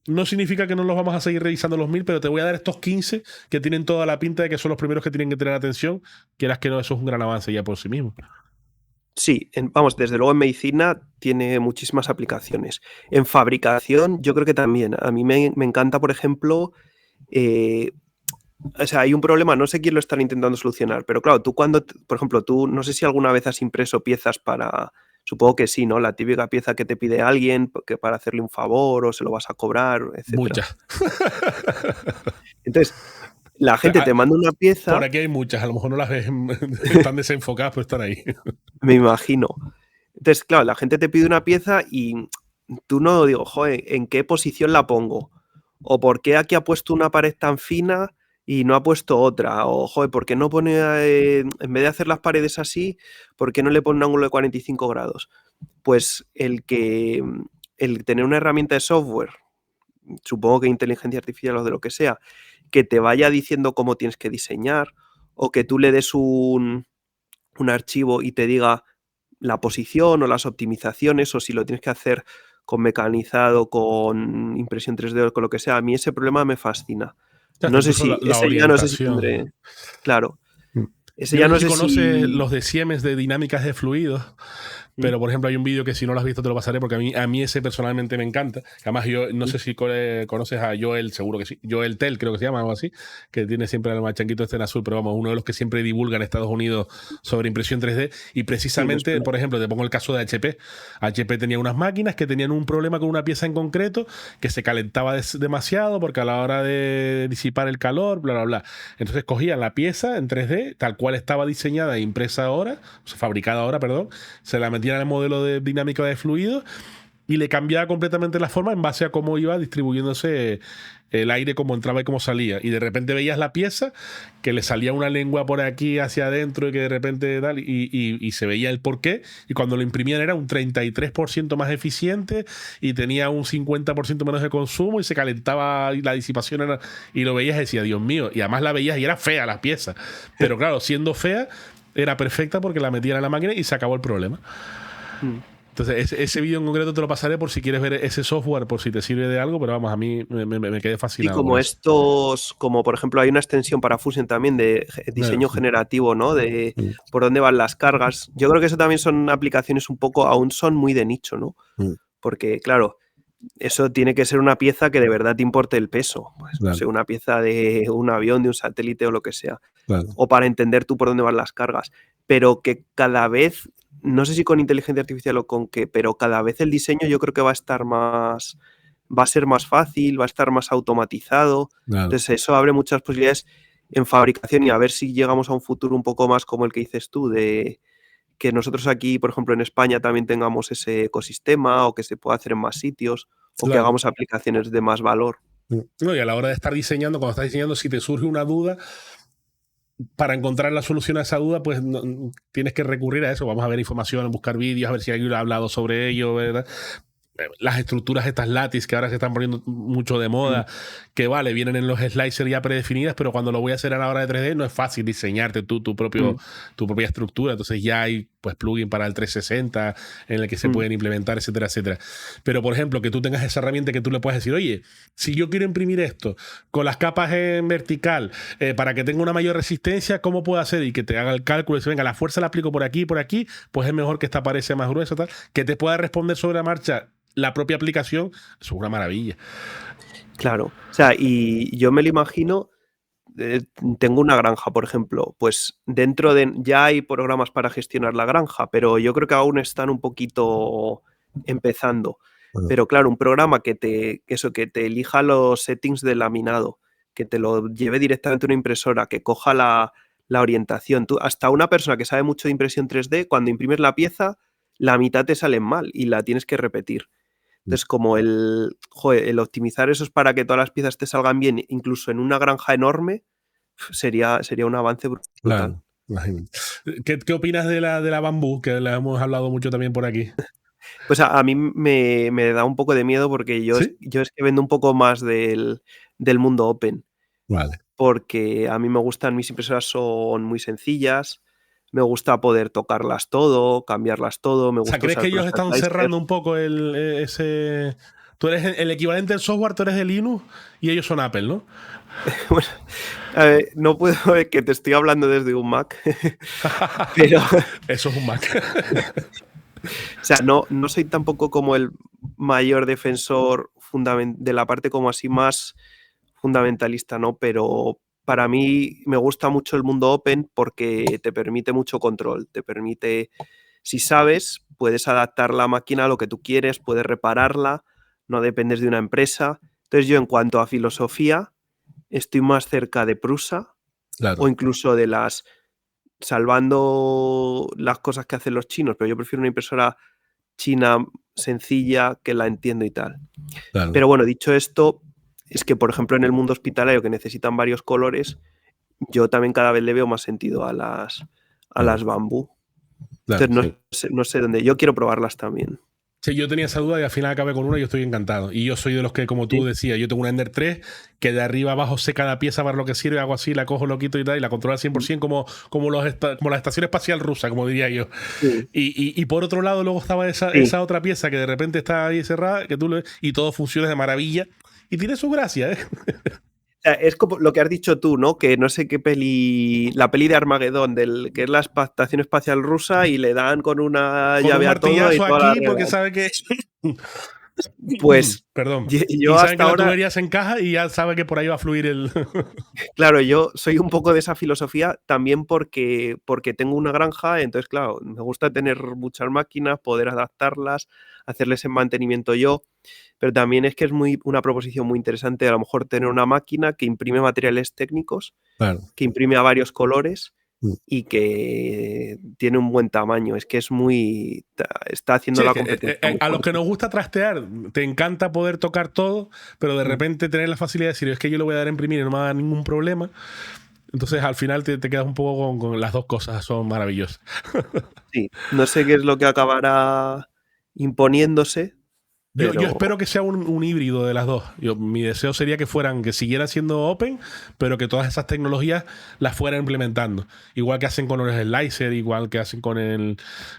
no significa que no los vamos a seguir revisando los 1000, pero te voy a dar estos 15 que tienen toda la pinta de que son los primeros que tienen que tener atención. Quieras que no, eso es un gran avance ya por sí mismo. Sí, vamos, desde luego en medicina tiene muchísimas aplicaciones. En fabricación, yo creo que también. A mí me encanta, por ejemplo, eh, o sea, hay un problema, no sé quién lo está intentando solucionar, pero claro, por ejemplo, tú no sé si alguna vez has impreso piezas supongo que sí, ¿no? La típica pieza que te pide alguien que para hacerle un favor o se lo vas a cobrar, etcétera. Muchas. Entonces, la gente te manda una Por pieza, aquí hay muchas, a lo mejor no las ves, están desenfocadas, pero están ahí. me imagino. Entonces, claro, la gente te pide una pieza y tú no digo, joder, ¿en qué posición la pongo? O ¿por qué aquí ha puesto una pared tan fina y no ha puesto otra? O, joder, ¿por qué no pone, en vez de hacer las paredes así, ¿por qué no le pone un ángulo de 45 grados? Pues el tener una herramienta de software, supongo que inteligencia artificial o de lo que sea, que te vaya diciendo cómo tienes que diseñar, o que tú le des un archivo y te diga la posición o las optimizaciones, o si lo tienes que hacer con mecanizado, con impresión 3D o con lo que sea. A mí ese problema me fascina. No sé Incluso si, la ese ya no sé si orientación. tendré. Claro. Ese Yo ya no sé no si sé conoces si. los de Siemens de dinámicas de fluidos. Pero, por ejemplo, hay un vídeo que si no lo has visto te lo pasaré porque a mí ese personalmente me encanta. Además, yo no sé si conoces a Joel, seguro que sí. Joel Tell, creo que se llama, algo así, que tiene siempre el machanquito este en azul, pero vamos, uno de los que siempre divulga en Estados Unidos sobre impresión 3D. Y Sí, me precisamente, suena. por ejemplo, te pongo el caso de HP. HP tenía unas máquinas que tenían un problema con una pieza en concreto que se calentaba demasiado porque a la hora de disipar el calor, bla, bla, bla. Entonces cogían la pieza en 3D, tal cual estaba diseñada e impresa ahora, o sea, fabricada ahora, perdón, se la metían en el modelo de dinámica de fluido y le cambiaba completamente la forma en base a cómo iba distribuyéndose el aire, cómo entraba y cómo salía. Y de repente veías la pieza que le salía una lengua por aquí hacia adentro y que de repente tal, y se veía el porqué. Y cuando lo imprimían era un 33% más eficiente y tenía un 50% menos de consumo y se calentaba y la disipación era. Y lo veías y decía, Dios mío. Y además la veías y era fea la pieza. Pero claro, siendo fea, era perfecta porque la metían en la máquina y se acabó el problema. Entonces, ese vídeo en concreto te lo pasaré por si quieres ver ese software, por si te sirve de algo, pero vamos, a mí me quedé Y fascinado con como eso. estos, como por ejemplo hay una extensión para Fusion también de diseño generativo, ¿no? De por dónde van las cargas. Yo creo que eso también son aplicaciones un poco, aún son muy de nicho, ¿no? Porque, claro, eso tiene que ser una pieza que de verdad te importe el peso. Pues, no sé, una pieza de un avión, de un satélite o lo que sea. Claro. O para entender tú por dónde van las cargas. Pero que cada vez, no sé si con inteligencia artificial o con qué, pero cada vez el diseño yo creo que va a estar más, va a ser más fácil, va a estar más automatizado. Claro. Entonces eso abre muchas posibilidades en fabricación y a ver si llegamos a un futuro un poco más como el que dices tú, de que nosotros aquí, por ejemplo, en España también tengamos ese ecosistema o que se pueda hacer en más sitios o que hagamos aplicaciones de más valor. No, y a la hora de estar diseñando, cuando estás diseñando, si te surge una duda, para encontrar la solución a esa duda, pues tienes que recurrir a eso. Vamos a ver información, buscar vídeos, a ver si alguien ha hablado sobre ello, ¿verdad? Las estructuras estas lattice que ahora se están poniendo mucho de moda, que vale, vienen en los slicers ya predefinidas, pero cuando lo voy a hacer a la hora de 3D no es fácil diseñarte tu propia estructura. Entonces ya hay pues plugin para el 360 en el que se pueden implementar, etcétera, etcétera. Pero por ejemplo, que tú tengas esa herramienta que tú le puedas decir, oye, si yo quiero imprimir esto con las capas en vertical para que tenga una mayor resistencia, ¿cómo puedo hacer? Y que te haga el cálculo y dice, venga, la fuerza la aplico por aquí, pues es mejor que esta pared sea más gruesa, tal, que te pueda responder sobre la marcha la propia aplicación, es una maravilla. Claro, o sea, y yo me lo imagino, tengo una granja, por ejemplo, pues dentro de, ya hay programas para gestionar la granja, pero yo creo que aún están un poquito empezando. Pero claro, un programa que te elija los settings de laminado, que te lo lleve directamente a una impresora, que coja la orientación. Tú, hasta una persona que sabe mucho de impresión 3D, cuando imprimes la pieza, la mitad te sale mal y la tienes que repetir. Entonces, como el optimizar eso es para que todas las piezas te salgan bien, incluso en una granja enorme, sería un avance brutal. Claro. ¿Qué opinas de la bambú? Que la hemos hablado mucho también por aquí. Pues a mí me da un poco de miedo porque yo es que vendo un poco más del mundo open. Vale. Porque a mí me gustan, mis impresoras son muy sencillas, me gusta poder tocarlas todo, cambiarlas todo, me gusta ¿crees usar que ellos están ProShotLizer. cerrando un poco ese... Tú eres el equivalente del software, tú eres de Linux y ellos son Apple, ¿no? Bueno, no puedo ver que te estoy hablando desde un Mac, pero... Eso es un Mac. O sea, no soy tampoco como el mayor defensor de la parte como así más fundamentalista, ¿no? Pero para mí me gusta mucho el mundo open porque te permite mucho control, te permite, si sabes, puedes adaptar la máquina a lo que tú quieres, puedes repararla, no dependes de una empresa. Entonces yo en cuanto a filosofía estoy más cerca de Prusa o incluso de las, salvando las cosas que hacen los chinos, pero yo prefiero una impresora china sencilla que la entiendo y tal. Claro. Pero bueno, dicho esto, es que por ejemplo en el mundo hospitalario que necesitan varios colores, yo también cada vez le veo más sentido a las bambú. Claro, Entonces no sé dónde, yo quiero probarlas también. Sí, yo tenía esa duda y al final acabé con una y yo estoy encantado. Y yo soy de los que, como tú decías, yo tengo una Ender 3 que de arriba abajo sé cada pieza para lo que sirve, hago así, la cojo, lo quito y tal, y la controlo al 100% como la estación espacial rusa, como diría yo. Sí. Y por otro lado, luego estaba esa otra pieza que de repente está ahí cerrada, que y todo funciona de maravilla. Y tiene su gracia, ¿eh? O sea, es como lo que has dicho tú, ¿no? Que no sé qué peli, la peli de Armagedón, que es la estación espacial rusa y le dan con una con llave un a todo y toda aquí porque sabe que... Pues perdón. Yo y sabe hasta que ahora... la tubería se encaja y ya sabe que por ahí va a fluir el... Claro, yo soy un poco de esa filosofía también porque tengo una granja, entonces, claro, me gusta tener muchas máquinas, poder adaptarlas, hacerles el mantenimiento yo, pero también es que es una proposición muy interesante a lo mejor tener una máquina que imprime materiales técnicos, claro. que imprime a varios colores y que tiene un buen tamaño. Es que está haciendo la competencia. A los que nos gusta trastear, te encanta poder tocar todo, pero de repente tener la facilidad de decir, es que yo lo voy a dar a imprimir y no me va a dar ningún problema. Entonces al final te quedas un poco con las dos cosas, son maravillosas. Sí, no sé qué es lo que acabará imponiéndose. Yo espero que sea un híbrido de las dos. Mi deseo sería que siguieran siendo open, pero que todas esas tecnologías las fueran implementando. Igual que hacen con los slicer, igual que hacen con el,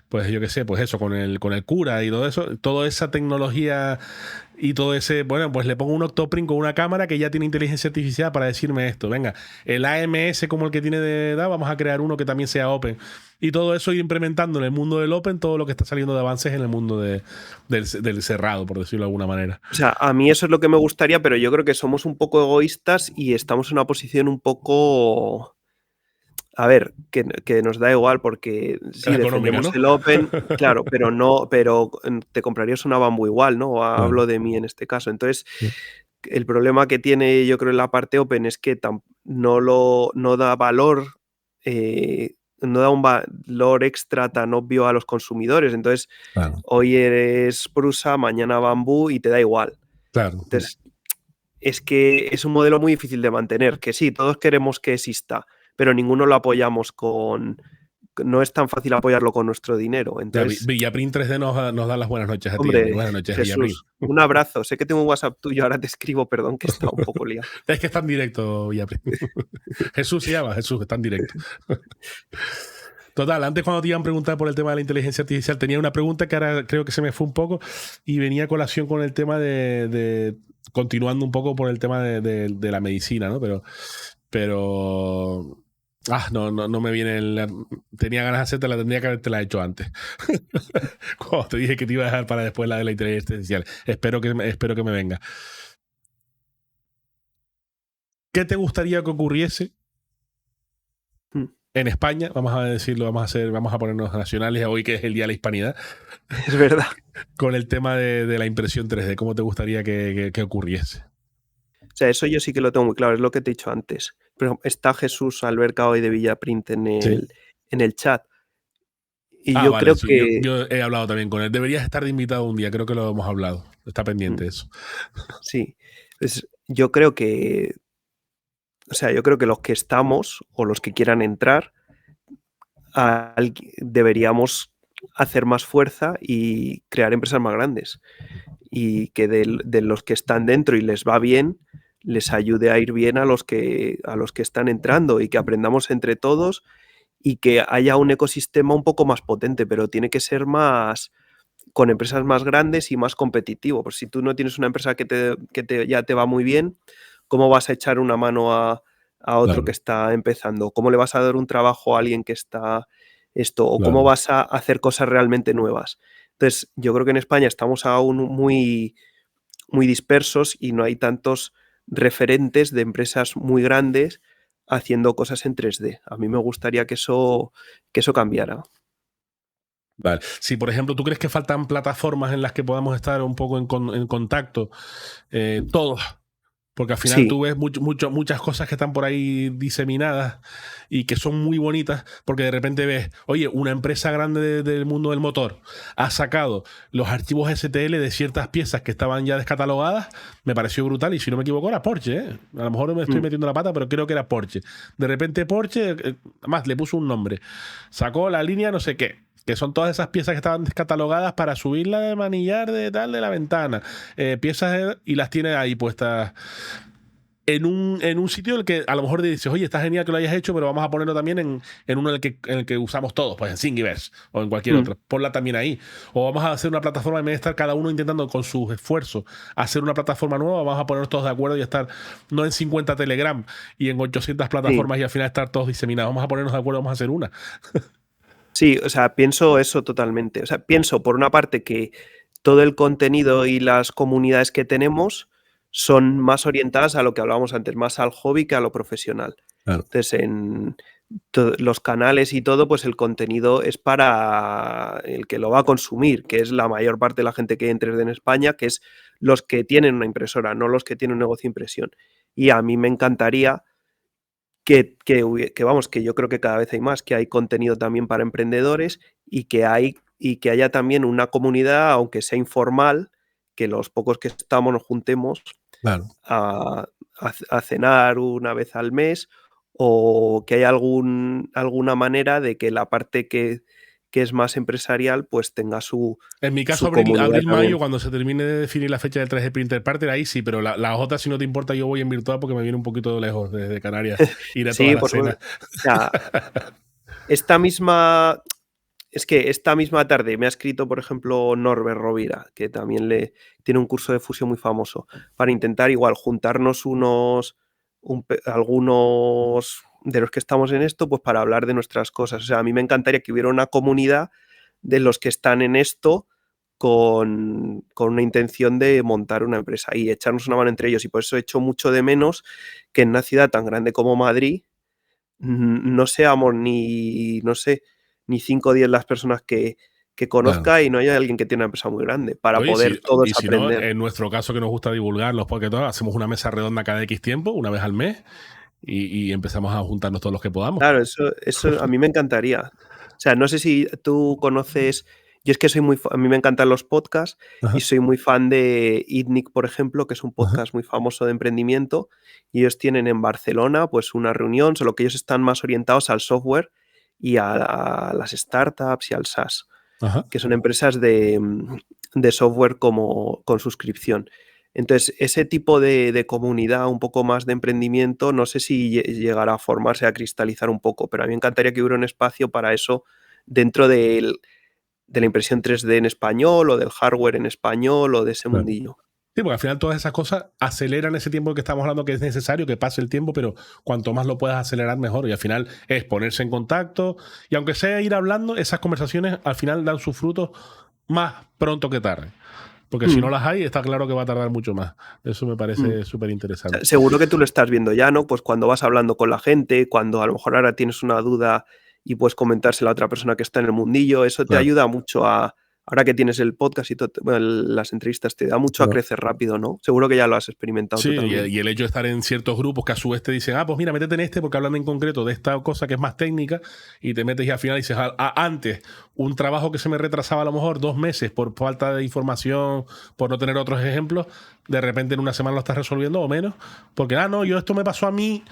pues yo qué sé, pues eso, con el Cura y todo eso. Toda esa tecnología y todo ese, bueno, pues le pongo un Octoprint con una cámara que ya tiene inteligencia artificial para decirme esto. Venga, el AMS como el que tiene de edad, vamos a crear uno que también sea open. Y todo eso ir implementando en el mundo del open todo lo que está saliendo de avances en el mundo del cerrado, por decirlo de alguna manera. O sea, a mí eso es lo que me gustaría, pero yo creo que somos un poco egoístas y estamos en una posición un poco... A ver, que nos da igual porque sí, defendemos el open, claro, pero te comprarías una Bamboo igual, ¿no? Hablo de mí en este caso. Entonces, el problema que tiene, yo creo, en la parte open es que no da valor, no da un valor extra tan obvio a los consumidores. Entonces, hoy eres Prusa, mañana Bamboo y te da igual. Claro. Entonces, es que es un modelo muy difícil de mantener, que sí, todos queremos que exista, pero ninguno lo apoyamos no es tan fácil apoyarlo con nuestro dinero. Entonces, Villaprint 3D nos da las buenas noches a ti. Hombre, buenas noches, Jesús, un abrazo. Sé que tengo un WhatsApp tuyo, ahora te escribo, perdón, que está un poco liado. Es que está en directo, Villaprint. Jesús se llama, Jesús, está en directo. Total, antes cuando te iban a preguntar por el tema de la inteligencia artificial, tenía una pregunta que ahora creo que se me fue un poco y venía a colación con el tema continuando un poco por el tema de la medicina, ¿no? Pero no me viene tenía ganas de hacerte, la tendría que haberte la hecho antes. Cuando te dije que te iba a dejar para después la de la inteligencia artificial. Espero que me venga. ¿Qué te gustaría que ocurriese en España? Vamos a decirlo, vamos a ponernos nacionales hoy que es el Día de la Hispanidad. Es verdad. Con el tema de la impresión 3D, ¿cómo te gustaría que ocurriese? O sea, eso yo sí que lo tengo muy claro, es lo que te he dicho antes. Pero está Jesús Alberca hoy de Villaprint en el chat. Y yo creo que... Yo he hablado también con él. Deberías estar de invitado un día, creo que lo hemos hablado. Está pendiente eso. Sí. Pues yo creo que... O sea, yo creo que los que estamos o los que quieran entrar deberíamos hacer más fuerza y crear empresas más grandes. Y que de los que están dentro y les va bien, les ayude a ir bien a los que están entrando y que aprendamos entre todos y que haya un ecosistema un poco más potente, pero tiene que ser más con empresas más grandes y más competitivo. Pues si tú no tienes una empresa que ya te va muy bien, ¿cómo vas a echar una mano a otro que está empezando? ¿Cómo le vas a dar un trabajo a alguien que está o cómo vas a hacer cosas realmente nuevas? Entonces, yo creo que en España estamos aún muy, muy dispersos y no hay tantos referentes de empresas muy grandes haciendo cosas en 3D. A mí me gustaría que eso cambiara. Vale. Si, por ejemplo, tú crees que faltan plataformas en las que podamos estar un poco en contacto, todos, porque al final tú ves muchas cosas que están por ahí diseminadas y que son muy bonitas, porque de repente ves, oye, una empresa grande del mundo del motor ha sacado los archivos STL de ciertas piezas que estaban ya descatalogadas, me pareció brutal, y si no me equivoco era Porsche, ¿eh? A lo mejor me estoy metiendo la pata, pero creo que era Porsche. De repente Porsche, además le puso un nombre, sacó la línea no sé qué, que son todas esas piezas que estaban descatalogadas para subirla de manillar de tal de la ventana. Y las tiene ahí puestas en un sitio en el que a lo mejor dices, oye, está genial que lo hayas hecho, pero vamos a ponerlo también en uno en el que usamos todos, pues en Thingiverse o en cualquier otro. Ponla también ahí. O vamos a hacer una plataforma, en vez de estar cada uno intentando con sus esfuerzos hacer una plataforma nueva, vamos a ponernos todos de acuerdo y estar no en 50 Telegram y en 800 plataformas y al final estar todos diseminados. Vamos a ponernos de acuerdo, vamos a hacer una. Sí, o sea, pienso eso totalmente. O sea, pienso por una parte que todo el contenido y las comunidades que tenemos son más orientadas a lo que hablábamos antes, más al hobby que a lo profesional. Claro. Entonces, en los canales y todo, pues el contenido es para el que lo va a consumir, que es la mayor parte de la gente que hay en 3D en España, que es los que tienen una impresora, no los que tienen un negocio de impresión. Y a mí me encantaría que vamos, que yo creo que cada vez hay más, que hay contenido también para emprendedores y que haya también una comunidad, aunque sea informal, que los pocos que estamos nos juntemos Claro. a cenar una vez al mes, o que haya alguna manera de que la parte que es más empresarial pues tenga su En mi caso, abril-mayo, cuando se termine de definir la fecha del 3D Printer Party, ahí sí, pero la otra, si no te importa, yo voy en virtual porque me viene un poquito de lejos desde Canarias ir a sí, todas las cenas. O sea, esta misma tarde me ha escrito, por ejemplo, Norbert Rovira, que también tiene un curso de fusión muy famoso, para intentar igual juntarnos algunos de los que estamos en esto, pues para hablar de nuestras cosas. O sea, a mí me encantaría que hubiera una comunidad de los que están en esto con una intención de montar una empresa y echarnos una mano entre ellos. Y por eso echo mucho de menos que en una ciudad tan grande como Madrid no seamos ni 5 o 10 las personas que conozca, claro, y no haya alguien que tiene una empresa muy grande para poder todos aprender. No, en nuestro caso, que nos gusta divulgarlos, porque todos hacemos una mesa redonda cada X tiempo, una vez al mes, y empezamos a juntarnos todos los que podamos. Claro, eso a mí me encantaría. O sea, no sé si tú conoces. Yo es que a mí me encantan los podcasts. Ajá. Y soy muy fan de ITNIC, por ejemplo, que es un podcast, ajá, muy famoso de emprendimiento. Y ellos tienen en Barcelona pues una reunión, solo que ellos están más orientados al software y a las startups y al SaaS, ajá, que son empresas de software con suscripción. Entonces, ese tipo de comunidad, un poco más de emprendimiento, no sé si llegará a formarse, a cristalizar un poco, pero a mí me encantaría que hubiera un espacio para eso dentro de la impresión 3D en español o del hardware en español o de ese mundillo. Sí, porque al final todas esas cosas aceleran ese tiempo que estamos hablando, que es necesario que pase el tiempo, pero cuanto más lo puedas acelerar, mejor. Y al final es ponerse en contacto, y aunque sea ir hablando, esas conversaciones al final dan sus frutos más pronto que tarde. Porque si no las hay, está claro que va a tardar mucho más. Eso me parece súper interesante. Seguro que tú lo estás viendo ya, ¿no? Pues cuando vas hablando con la gente, cuando a lo mejor ahora tienes una duda y puedes comentársela a otra persona que está en el mundillo, eso te ayuda mucho ahora que tienes el podcast y las entrevistas, te da mucho a crecer rápido, ¿no? Seguro que ya lo has experimentado tú también. Y el hecho de estar en ciertos grupos que a su vez te dicen, pues mira, métete en este porque hablan en concreto de esta cosa que es más técnica, y te metes y al final dices, antes, un trabajo que se me retrasaba a lo mejor 2 meses por falta de información, por no tener otros ejemplos, de repente en una semana lo estás resolviendo o menos, porque, esto me pasó a mí,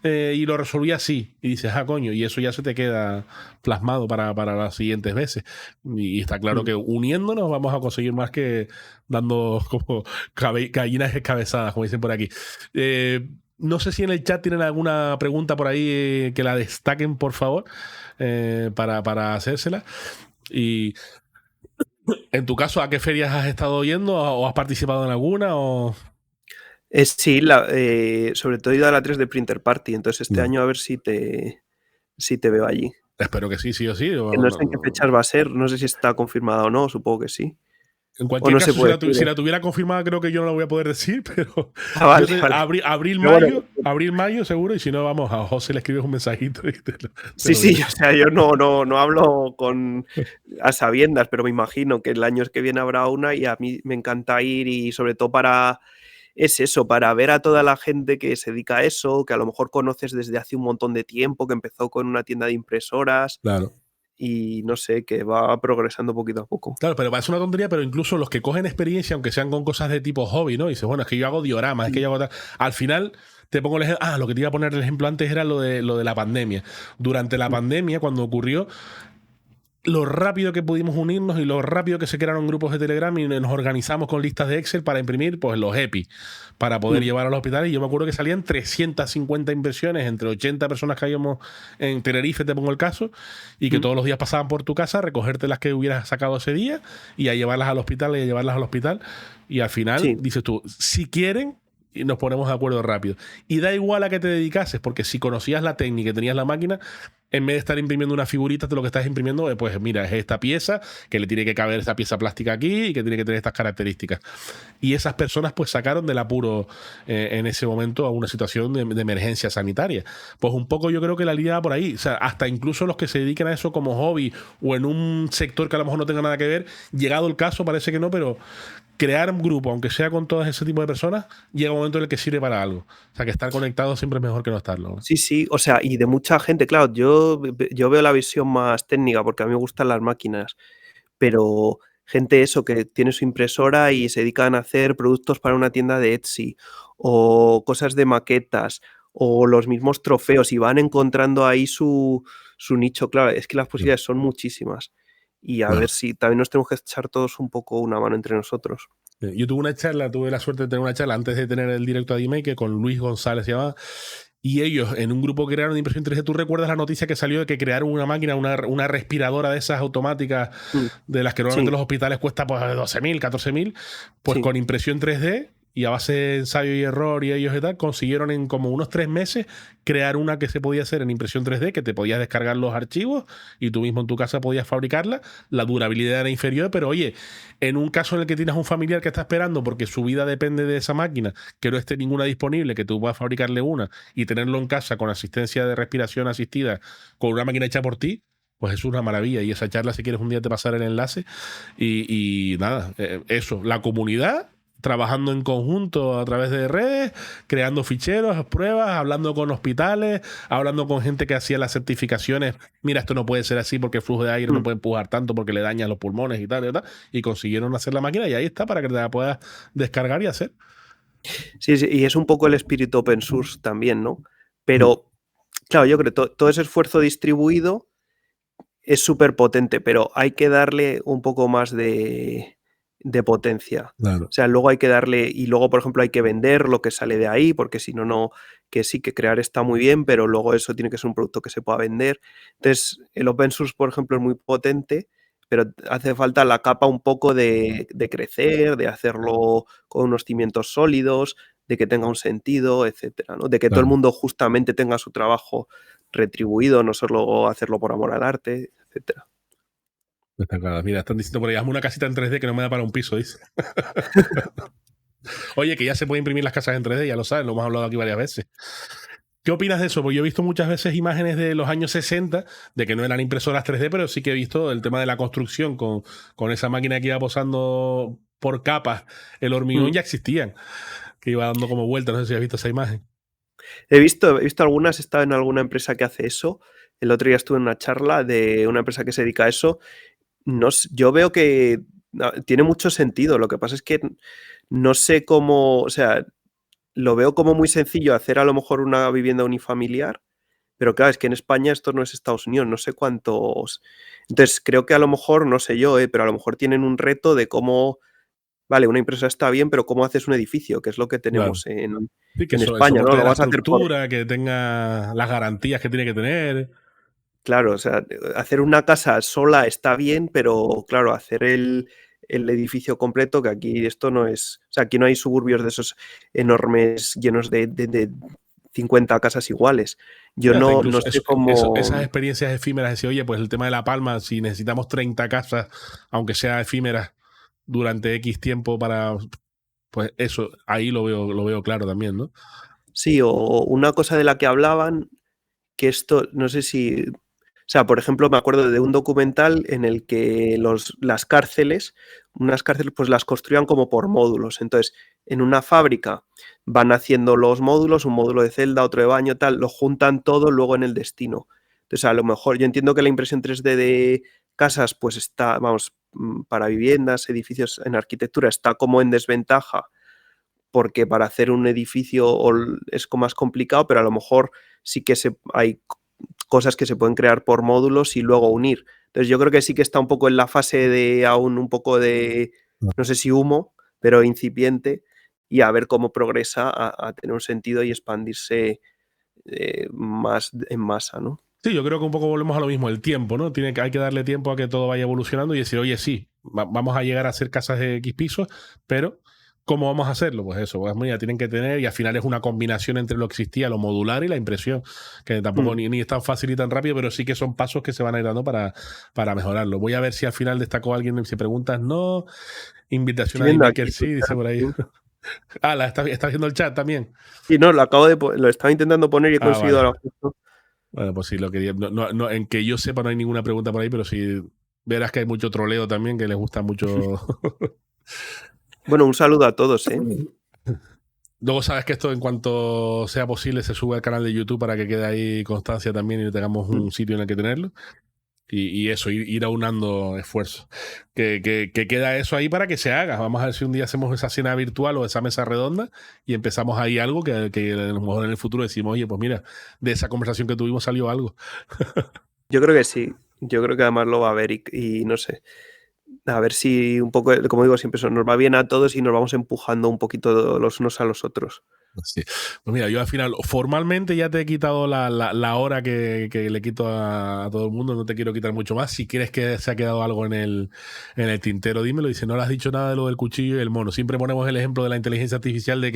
y lo resolví así, y dices, coño, y eso ya se te queda plasmado para las siguientes veces, y está claro que uniéndonos vamos a conseguir más que dando como gallinas descabezadas, como dicen por aquí. No sé si en el chat tienen alguna pregunta por ahí, que la destaquen, por favor, para hacérsela. Y en tu caso, ¿a qué ferias has estado yendo o has participado en alguna? Sí, sobre todo he ido a la 3D Printer Party, entonces este año a ver si te veo allí. Espero que sí, sí o sí. No sé en qué fechas va a ser, no sé si está confirmada o no, supongo que sí. En cualquier caso, si la tuviera confirmada, creo que yo no la voy a poder decir, pero vale. Abril, mayo, seguro, y si no, vamos, a José le escribes un mensajito. Sí, o sea, yo no hablo a sabiendas, pero me imagino que el año que viene habrá una, y a mí me encanta ir, y sobre todo para ver a toda la gente que se dedica a eso, que a lo mejor conoces desde hace un montón de tiempo, que empezó con una tienda de impresoras. Claro. Y no sé, que va progresando poquito a poco. Claro, pero parece una tontería, pero incluso los que cogen experiencia, aunque sean con cosas de tipo hobby, ¿no? Y dices, bueno, es que yo hago dioramas, es que yo hago tal. Al final, te pongo el ejemplo. Lo que te iba a poner el ejemplo antes era lo de la pandemia. Durante la pandemia, cuando ocurrió, lo rápido que pudimos unirnos y lo rápido que se crearon grupos de Telegram y nos organizamos con listas de Excel para imprimir pues los EPI para poder llevar a los hospitales. Y yo me acuerdo que salían 350 impresiones entre 80 personas que habíamos en Tenerife, te pongo el caso, y que todos los días pasaban por tu casa a recogerte las que hubieras sacado ese día y a llevarlas al hospital y a llevarlas al hospital. Y al final dices tú, si quieren, y nos ponemos de acuerdo rápido. Y da igual a qué te dedicases, porque si conocías la técnica y tenías la máquina, en vez de estar imprimiendo una figurita, lo que estás imprimiendo, pues mira, es esta pieza, que le tiene que caber esta pieza plástica aquí y que tiene que tener estas características. Y esas personas pues sacaron del apuro en ese momento a una situación de emergencia sanitaria. Pues un poco yo creo que la línea va por ahí. O sea, hasta incluso los que se dedican a eso como hobby o en un sector que a lo mejor no tenga nada que ver, llegado el caso, parece que no, pero crear un grupo, aunque sea con todo ese tipo de personas, llega un momento en el que sirve para algo. O sea, que estar conectado siempre es mejor que no estarlo, ¿no? Sí, o sea, y de mucha gente, claro, yo veo la visión más técnica porque a mí me gustan las máquinas, pero gente eso que tiene su impresora y se dedican a hacer productos para una tienda de Etsy o cosas de maquetas o los mismos trofeos y van encontrando ahí su nicho. Claro, es que las posibilidades son muchísimas y a ver si también nos tenemos que echar todos un poco una mano entre nosotros. Yo tuve la suerte de tener una charla antes de tener el directo a D-Maker con Luis González, se llama, y ellos en un grupo crearon de impresión 3D. ¿Tú recuerdas la noticia que salió de que crearon una máquina, una respiradora de esas automáticas de las que normalmente los hospitales cuesta pues 12.000, 14.000? Pues con impresión 3D y a base de ensayo y error y ellos y tal, consiguieron en como unos 3 meses crear una que se podía hacer en impresión 3D, que te podías descargar los archivos y tú mismo en tu casa podías fabricarla. La durabilidad era inferior, pero oye, en un caso en el que tienes un familiar que está esperando porque su vida depende de esa máquina, que no esté ninguna disponible, que tú puedas fabricarle una y tenerlo en casa con asistencia de respiración asistida, con una máquina hecha por ti, pues es una maravilla. Y esa charla, si quieres un día te pasaré el enlace. Y nada, eso, la comunidad trabajando en conjunto a través de redes, creando ficheros, pruebas, hablando con hospitales, hablando con gente que hacía las certificaciones. Mira, esto no puede ser así porque el flujo de aire no puede empujar tanto porque le daña los pulmones y tal, y tal. Y consiguieron hacer la máquina y ahí está para que te la puedas descargar y hacer. Sí, y es un poco el espíritu open source también, ¿no? Pero, claro, yo creo que todo ese esfuerzo distribuido es súper potente, pero hay que darle un poco más de potencia. Claro. O sea, luego hay que darle, y luego, por ejemplo, hay que vender lo que sale de ahí, porque si no, no, que sí, que crear está muy bien, pero luego eso tiene que ser un producto que se pueda vender. Entonces, el open source, por ejemplo, es muy potente, pero hace falta la capa un poco de crecer, de hacerlo con unos cimientos sólidos, de que tenga un sentido, etcétera, ¿no? De que todo el mundo justamente tenga su trabajo retribuido, no solo hacerlo por amor al arte, etcétera. Está claro. Mira, están diciendo por ahí, hazme una casita en 3D que no me da para un piso, dice. Oye, que ya se puede imprimir las casas en 3D, ya lo sabes, lo hemos hablado aquí varias veces. ¿Qué opinas de eso? Porque yo he visto muchas veces imágenes de los años 60, de que no eran impresoras 3D, pero sí que he visto el tema de la construcción con esa máquina que iba posando por capas. El hormigón ya existían, que iba dando como vueltas. No sé si has visto esa imagen. He visto algunas, he estado en alguna empresa que hace eso. El otro día estuve en una charla de una empresa que se dedica a eso. Yo veo que tiene mucho sentido. Lo que pasa es que no sé cómo, o sea, lo veo como muy sencillo hacer a lo mejor una vivienda unifamiliar, pero claro, es que en España esto no es Estados Unidos, no sé cuántos. Entonces, creo que a lo mejor, no sé yo, pero a lo mejor tienen un reto de cómo, vale, una empresa está bien, pero cómo haces un edificio, que es lo que tenemos en España, ¿no? Lo vas a hacer por... que tenga las garantías que tiene que tener. Claro, o sea, hacer una casa sola está bien, pero claro, hacer el edificio completo, que aquí esto no es, o sea, aquí no hay suburbios de esos enormes llenos de 50 casas iguales. Yo no sé cómo... Esas experiencias efímeras, decir, oye, pues el tema de La Palma, si necesitamos 30 casas, aunque sea efímeras, durante X tiempo para... Pues eso, ahí lo veo claro también, ¿no? Sí, o una cosa de la que hablaban, que esto, no sé si... O sea, por ejemplo, me acuerdo de un documental en el que unas cárceles, pues las construían como por módulos. Entonces, en una fábrica van haciendo los módulos, un módulo de celda, otro de baño, tal, lo juntan todo luego en el destino. Entonces, a lo mejor yo entiendo que la impresión 3D de casas, pues está, vamos, para viviendas, edificios en arquitectura, está como en desventaja, porque para hacer un edificio es más complicado, pero a lo mejor sí que hay cosas que se pueden crear por módulos y luego unir. Entonces yo creo que sí que está un poco en la fase de aún un poco de, no sé si humo, pero incipiente, y a ver cómo progresa a tener un sentido y expandirse más en masa, ¿no? Sí, yo creo que un poco volvemos a lo mismo, el tiempo, ¿no? Hay que darle tiempo a que todo vaya evolucionando y decir, oye, sí, vamos a llegar a hacer casas de X pisos, pero ¿cómo vamos a hacerlo? Pues eso, pues mira, tienen que tener, y al final es una combinación entre lo que existía, lo modular y la impresión, que tampoco ni es tan fácil y tan rápido, pero sí que son pasos que se van a ir dando para mejorarlo. Voy a ver si al final destacó alguien, si preguntas no, invitación a iMaker sí, dice por ahí. ¿Está haciendo el chat también? Sí, no, lo estaba intentando poner y he conseguido vale. ahora justo. Bueno, pues sí, lo quería. No, en que yo sepa, no hay ninguna pregunta por ahí, pero sí verás que hay mucho troleo también, que les gusta mucho. Bueno, un saludo a todos, ¿eh? Luego sabes que esto, en cuanto sea posible, se sube al canal de YouTube para que quede ahí constancia también y tengamos un sitio en el que tenerlo. Y eso, ir aunando esfuerzos. Que queda eso ahí para que se haga. Vamos a ver si un día hacemos esa cena virtual o esa mesa redonda y empezamos ahí algo que a lo mejor en el futuro decimos, oye, pues mira, de esa conversación que tuvimos salió algo. Yo creo que sí. Yo creo que además lo va a ver y no sé. A ver si un poco, como digo siempre, eso nos va bien a todos y nos vamos empujando un poquito los unos a los otros. Sí. Pues mira, yo al final formalmente ya te he quitado la hora que le quito a todo el mundo, no te quiero quitar mucho más. Si quieres que se ha quedado algo en el tintero, dímelo. Dice, no le has dicho nada de lo del cuchillo y el mono. Siempre ponemos el ejemplo de la inteligencia artificial, de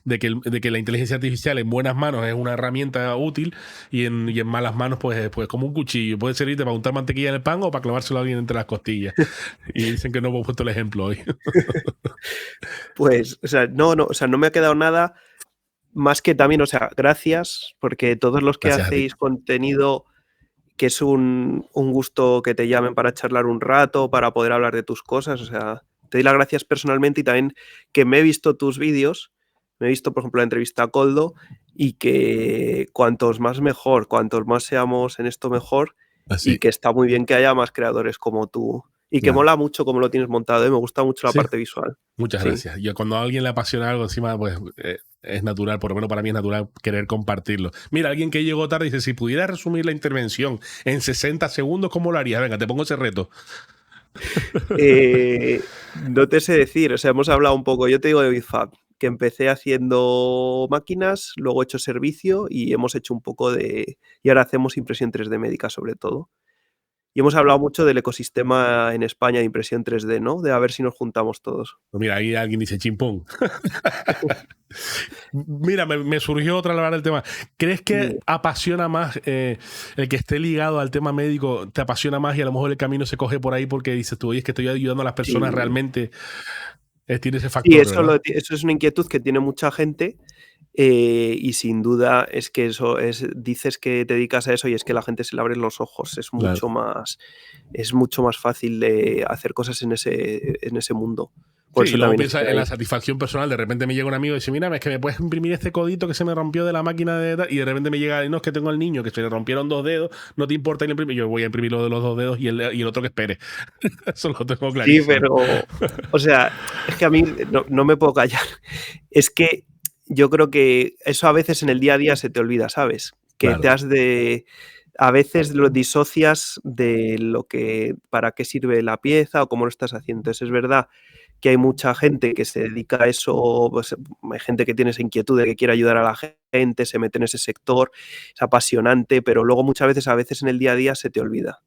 que la inteligencia artificial en buenas manos es una herramienta útil y en malas manos pues como un cuchillo. Puede servirte para untar mantequilla en el pan o para clavárselo a alguien entre las costillas. Y dicen que no hemos puesto el ejemplo hoy. Pues, o sea, no me ha quedado nada. Más que también, o sea, gracias, porque todos los que hacéis contenido, que es un gusto que te llamen para charlar un rato, para poder hablar de tus cosas, o sea, te doy las gracias personalmente y también que me he visto tus vídeos, me he visto, por ejemplo, la entrevista a Koldo y que cuantos más mejor, cuantos más seamos en esto mejor y que está muy bien que haya más creadores como tú. Y que mola mucho cómo lo tienes montado, ¿eh? Me gusta mucho la parte visual. Muchas gracias. Yo cuando a alguien le apasiona algo encima, pues es natural, por lo menos para mí es natural querer compartirlo. Mira, alguien que llegó tarde dice, si pudiera resumir la intervención en 60 segundos, ¿cómo lo harías? Venga, te pongo ese reto. No te sé decir, o sea, hemos hablado un poco, yo te digo de BitFab, que empecé haciendo máquinas, luego he hecho servicio y hemos hecho un poco y ahora hacemos impresión 3D médica sobre todo. Y hemos hablado mucho del ecosistema en España de impresión 3D, ¿no? De a ver si nos juntamos todos. Pues mira, ahí alguien dice chimpón. Mira, me surgió otra al hablar del tema. ¿Crees que apasiona más el que esté ligado al tema médico, te apasiona más y a lo mejor el camino se coge por ahí porque dices tú, oye, es que estoy ayudando a las personas realmente? Tiene ese factor. Sí, eso es una inquietud que tiene mucha gente. Y sin duda es que dices que te dedicas a eso y es que la gente se le abren los ojos, es mucho más fácil de hacer cosas en ese mundo. Por sí, y luego piensa en la satisfacción personal. De repente me llega un amigo y dice, mira, es que me puedes imprimir este codito que se me rompió de la máquina y de repente me llega, no, es que tengo al niño que se le rompieron 2 dedos, no te importa y imprimir. Yo voy a imprimir lo de los 2 dedos y el otro que espere. Eso lo tengo clarísimo. Sí, pero, o sea, es que a mí no me puedo callar. Es que yo creo que eso a veces en el día a día se te olvida, ¿sabes? Que a veces lo disocias de para qué sirve la pieza o cómo lo estás haciendo. Entonces es verdad que hay mucha gente que se dedica a eso, pues, hay gente que tiene esa inquietud de que quiere ayudar a la gente, se mete en ese sector, es apasionante, pero luego muchas veces en el día a día se te olvida.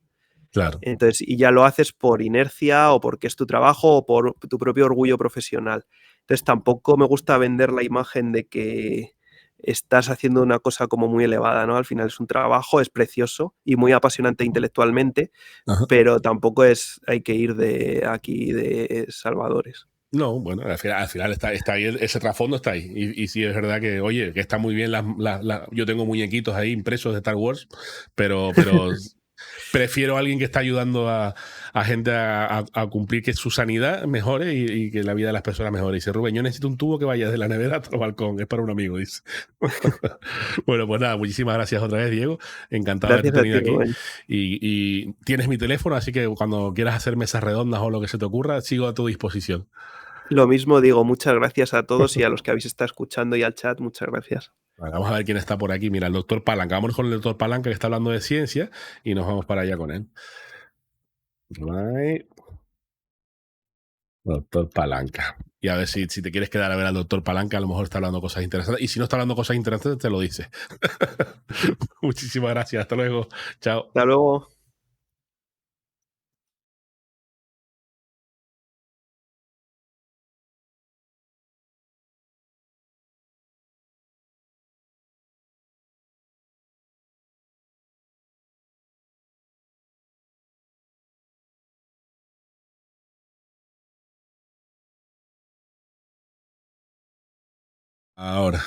Claro. Entonces, y ya lo haces por inercia o porque es tu trabajo o por tu propio orgullo profesional. Entonces, tampoco me gusta vender la imagen de que estás haciendo una cosa como muy elevada, ¿no? Al final es un trabajo, es precioso y muy apasionante intelectualmente, pero tampoco hay que ir de salvadores. No, bueno, al final está ahí, ese trasfondo está ahí. Y sí, es verdad que, oye, que está muy bien. Yo tengo muñequitos ahí impresos de Star Wars, pero prefiero a alguien que está ayudando a gente a cumplir que su sanidad mejore y que la vida de las personas mejore. Dice Rubén, yo necesito un tubo que vaya de la nevera hasta el balcón. Es para un amigo, dice. Bueno, pues nada, muchísimas gracias otra vez, Diego. Encantado de haberte tenido aquí. Y tienes mi teléfono, así que cuando quieras hacer mesas redondas o lo que se te ocurra, sigo a tu disposición. Lo mismo digo, muchas gracias a todos y a los que habéis estado escuchando y al chat, muchas gracias. Vale, vamos a ver quién está por aquí. Mira, el doctor Palanca. Vámonos con el doctor Palanca que está hablando de ciencia y nos vamos para allá con él. Right. Doctor Palanca. Y a ver si te quieres quedar a ver al doctor Palanca, a lo mejor está hablando cosas interesantes. Y si no está hablando cosas interesantes, te lo dice. Muchísimas gracias. Hasta luego. Chao. Hasta luego. Ahora.